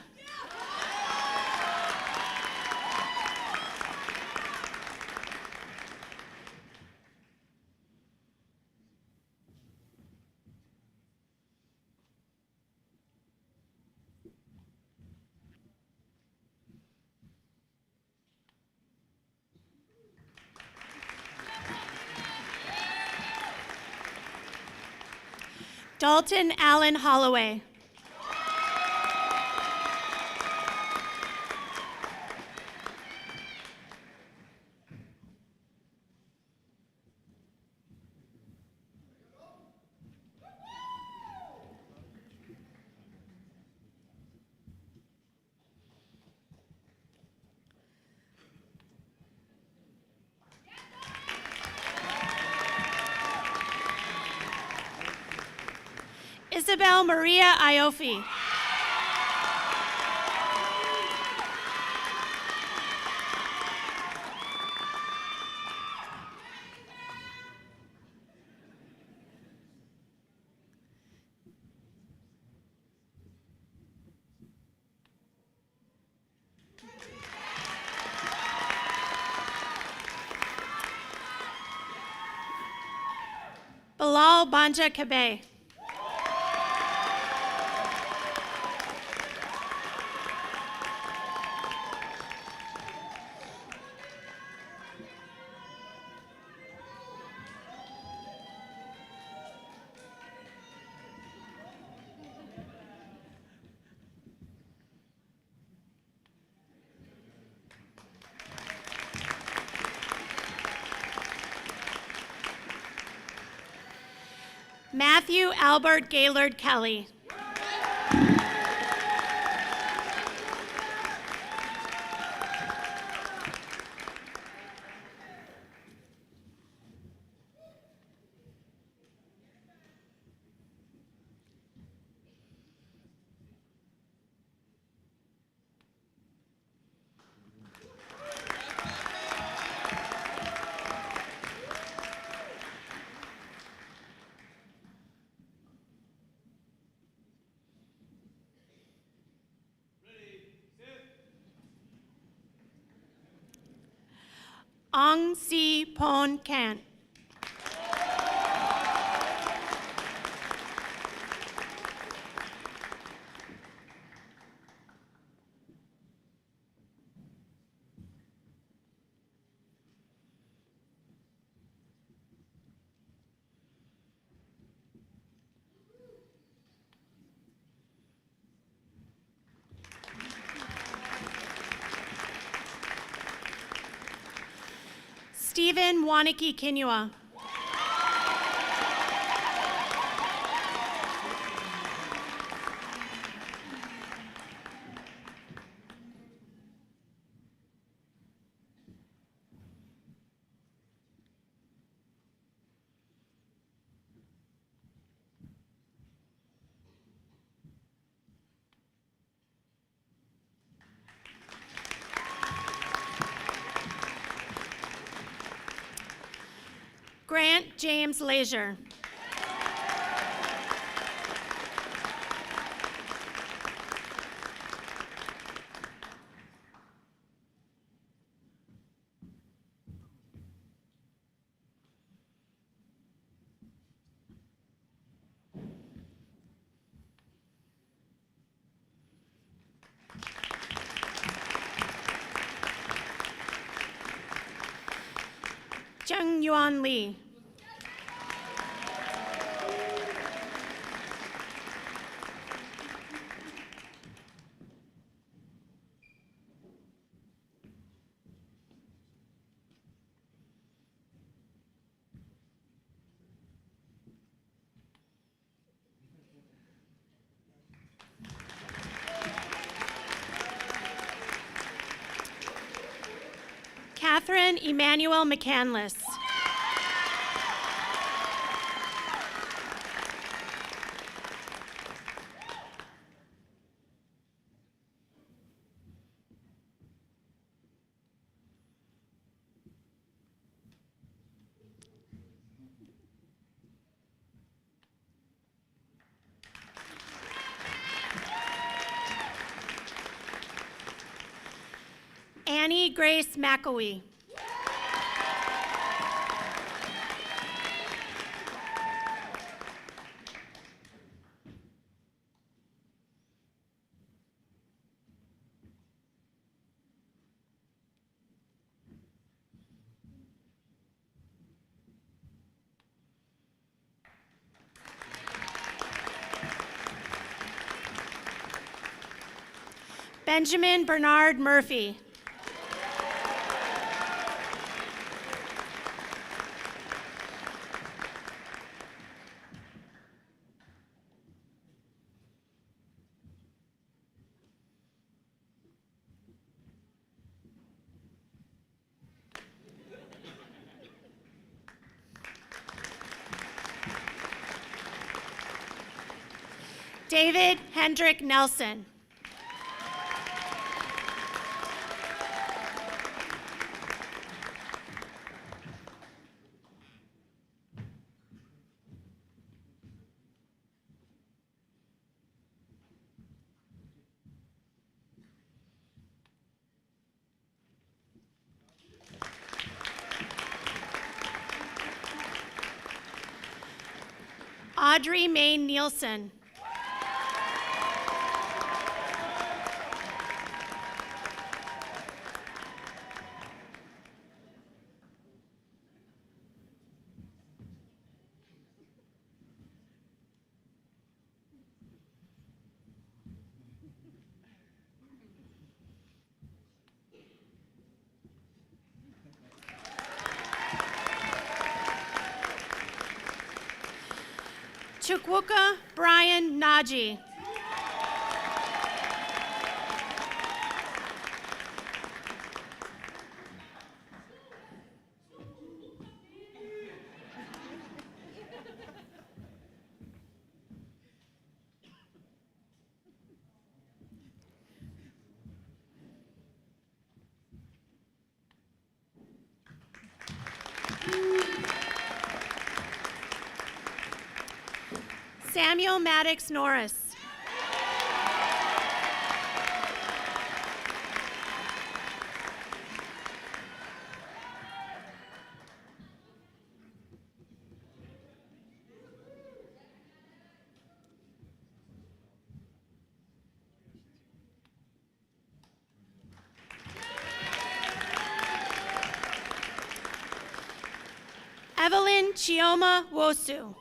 Dalton Allen Holloway. Isabel Maria Iofi. Bilal Banja Kabe. Matthew Albert Gaylord Kelly. Ong Si Pon Kan. Stephen Waniki Kinua. Grant James Leisure. Jung Yuan Lee. Catherine Emmanuel McCandless. Annie Grace McAwee. Benjamin Bernard Murphy. David Hendrick Nelson. Audrey May Nielsen. Chukwuka Brian Naji. Samuel Maddox Norris. Evelyn Chioma Wosu.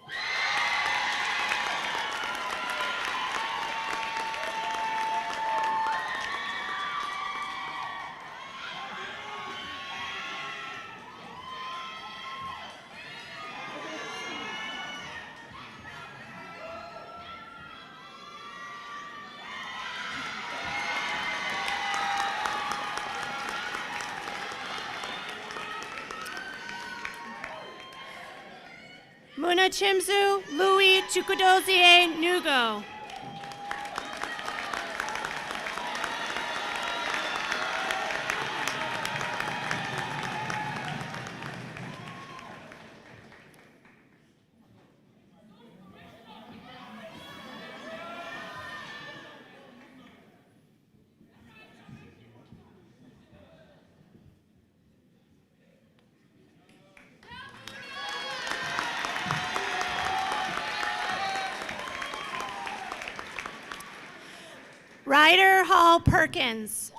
Munachimzu Louis Chukwudozie Nugo. Ryder Hall Perkins.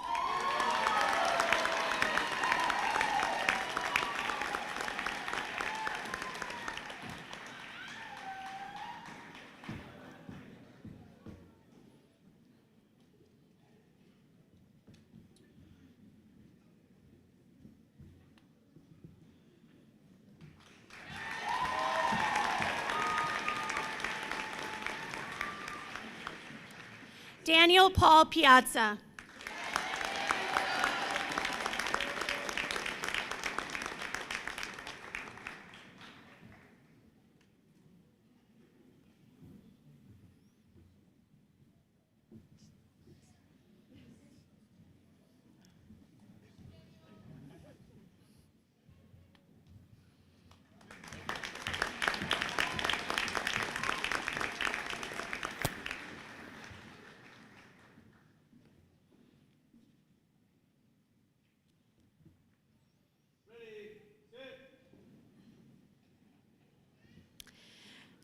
Daniel Paul Piazza.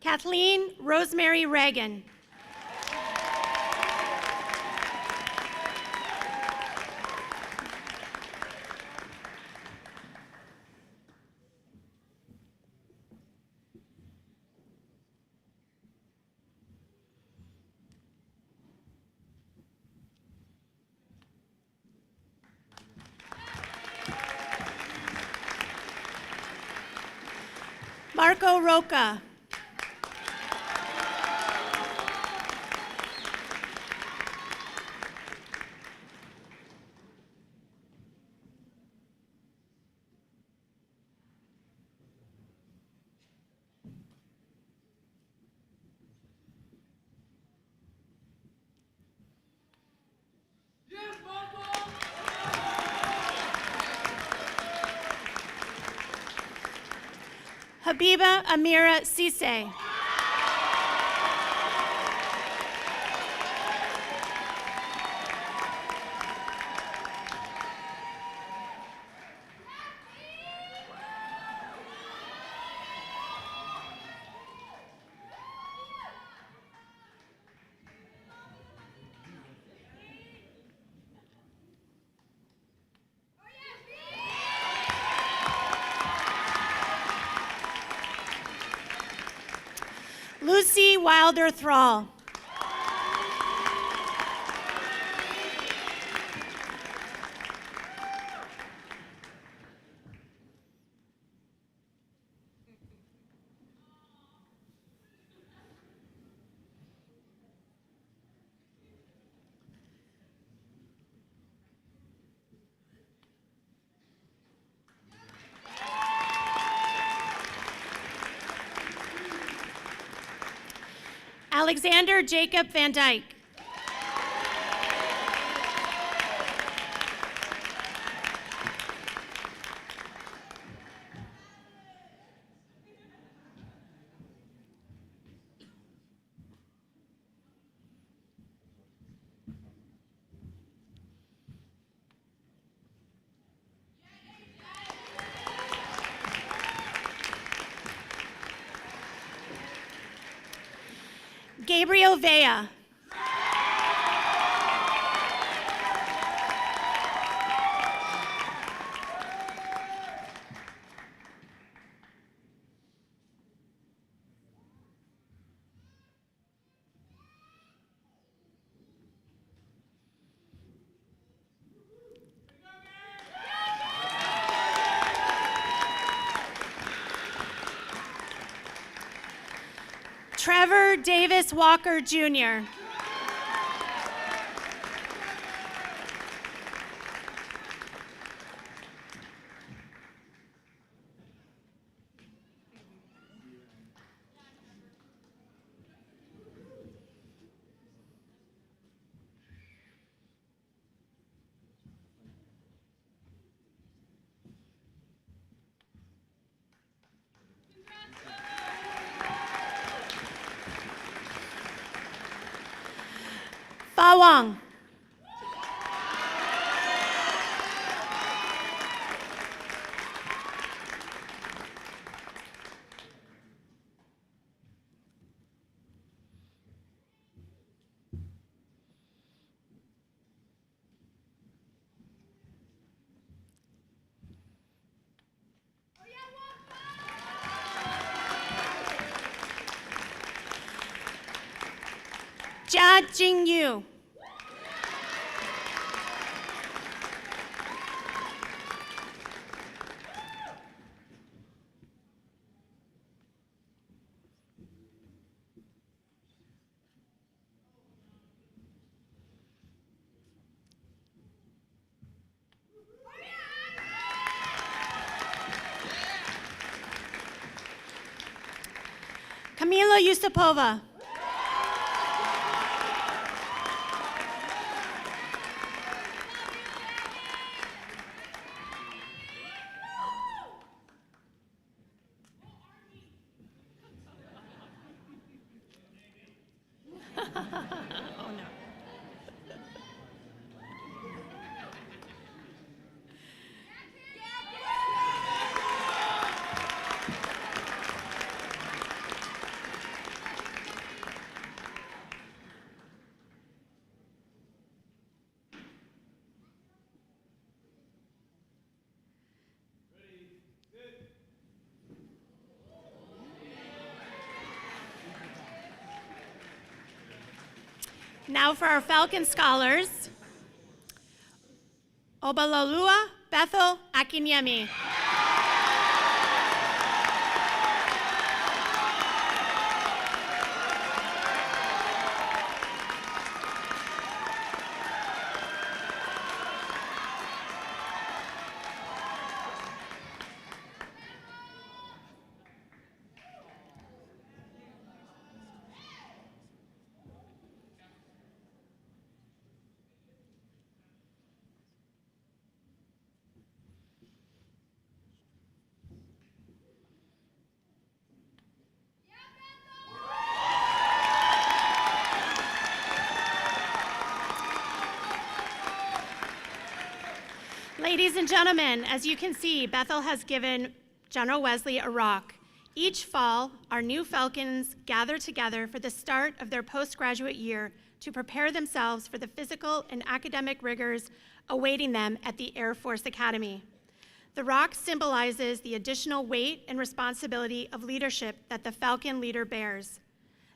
Kathleen Rosemary Reagan. Marco Roca. Habiba Amira Sise. Lucy Wilder Thrall. Alexander Jacob Van Dyke. Gabriel Vea. Trevor Davis Walker, Jr. Fa Wang. Jia Jingyu. Kamila Yusupova. Oh no. Now for our Falcon Scholars, Obalolua Bethel Akinyemi. Ladies and gentlemen, as you can see, Bethel has given General Wesley a rock. Each fall, our new Falcons gather together for the start of their postgraduate year to prepare themselves for the physical and academic rigors awaiting them at the Air Force Academy. The rock symbolizes the additional weight and responsibility of leadership that the Falcon leader bears.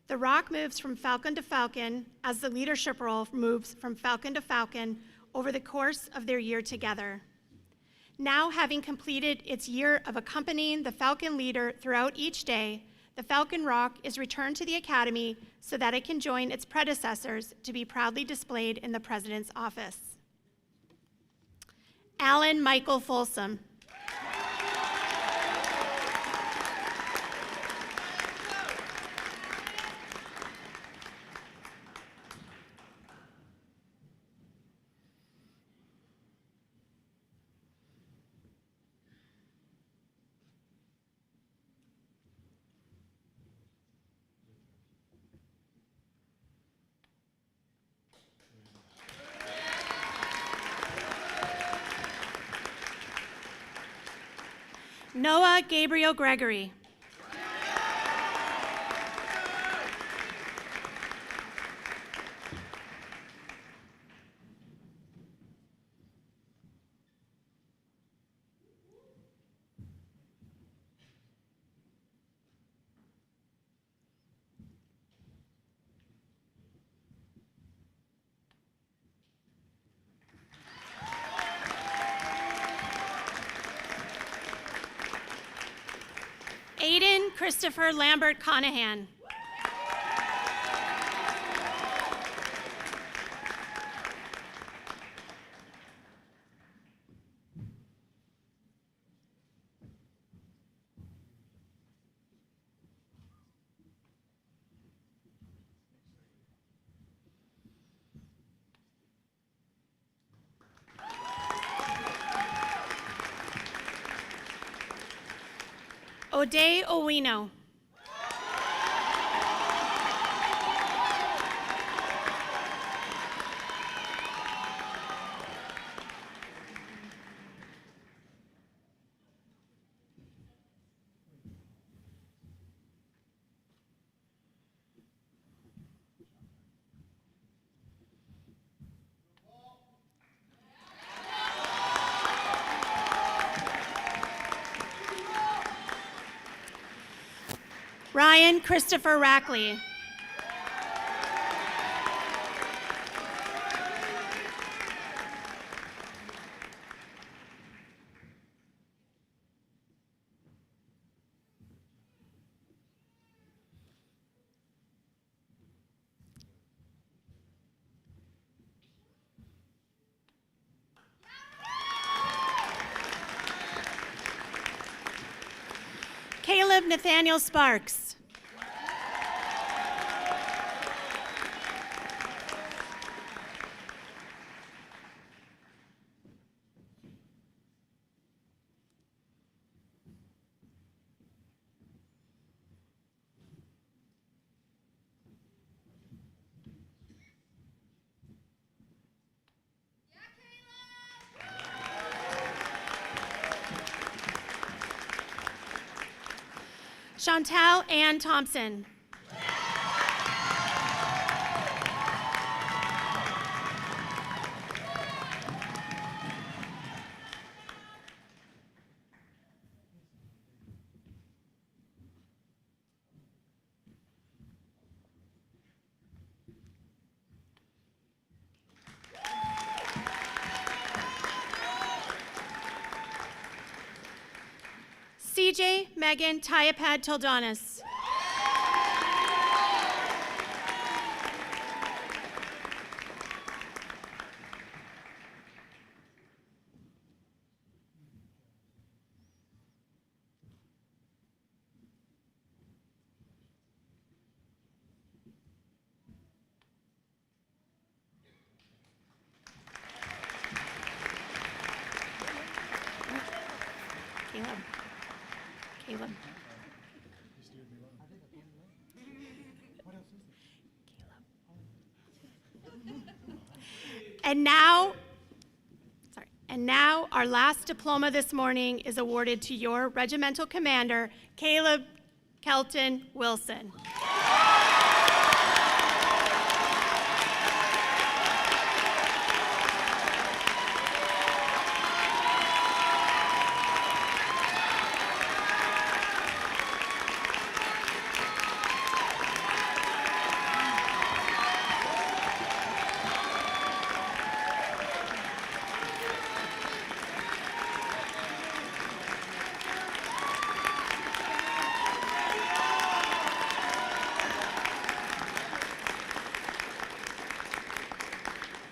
The rock moves from Falcon to Falcon as the leadership role moves from Falcon to Falcon over the course of their year together. Now, having completed its year of accompanying the Falcon leader throughout each day, the Falcon Rock is returned to the Academy so that it can join its predecessors to be proudly displayed in the President's office. Alan Michael Folsom. Noah Gabriel Gregory. Aiden Christopher Lambert Conahan. O'Day Owino. Ryan Christopher Rackley. Caleb Nathaniel Sparks. Chantal Ann Thompson. CJ Megan Tyapad Tildonis. Caleb. And now our last diploma this morning is awarded to your regimental commander, Caleb Kelton Wilson.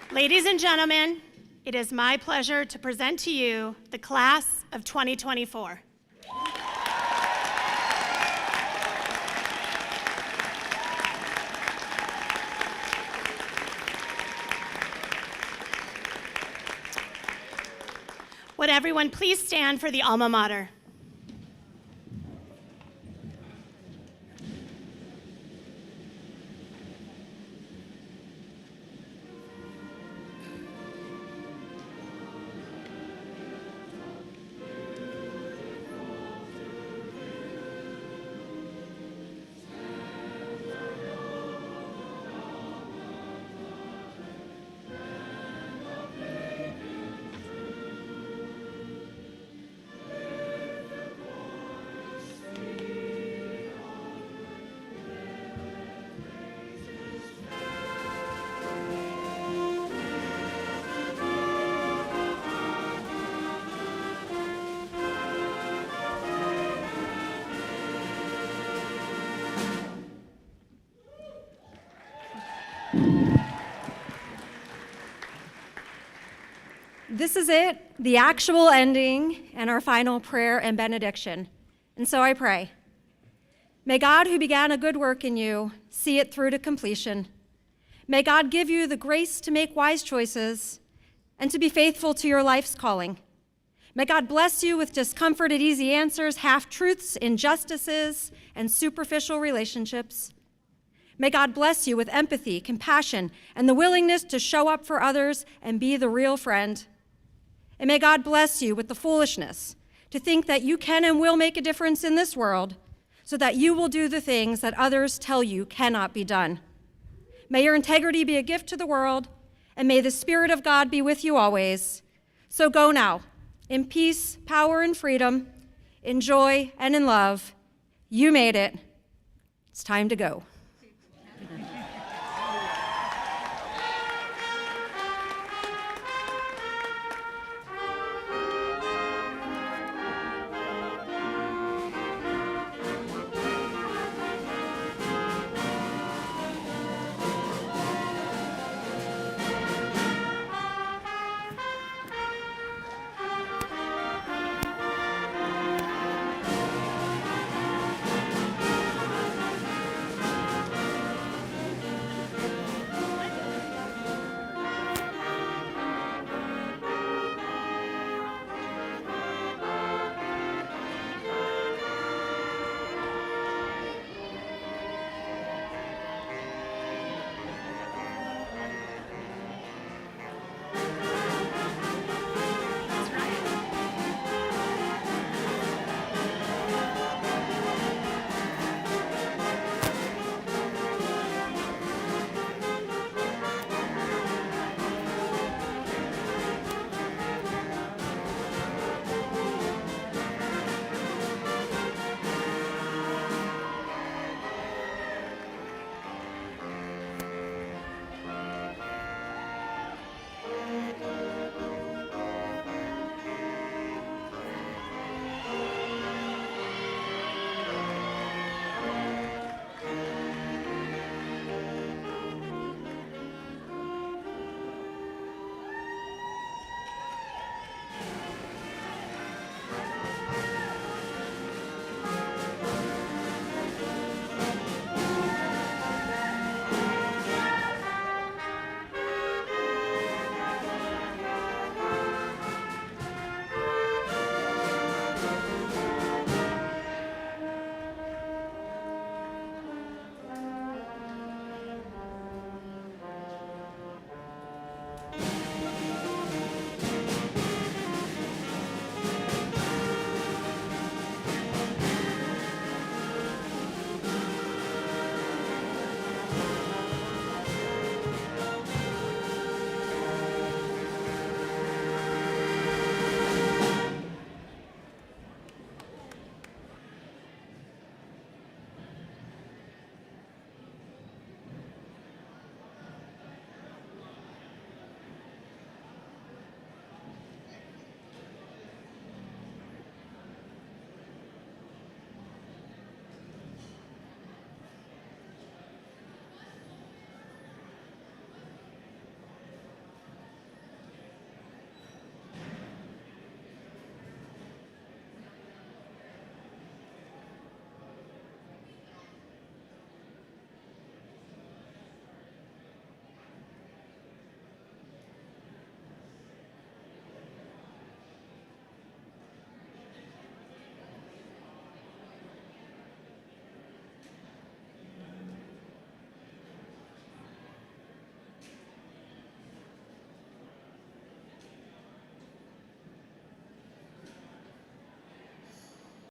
Ladies and gentlemen, it is my pleasure to present to you the class of 2024. Would everyone please stand for the alma mater? This is it, the actual ending and our final prayer and benediction. And so I pray. May God, who began a good work in you, see it through to completion. May God give you the grace to make wise choices and to be faithful to your life's calling. May God bless you with discomforted, easy answers, half-truths, injustices, and superficial relationships. May God bless you with empathy, compassion, and the willingness to show up for others and be the real friend. And may God bless you with the foolishness to think that you can and will make a difference in this world so that you will do the things that others tell you cannot be done. May your integrity be a gift to the world, and may the Spirit of God be with you always. So go now, in peace, power, and freedom, in joy and in love. You made it. It's time to go.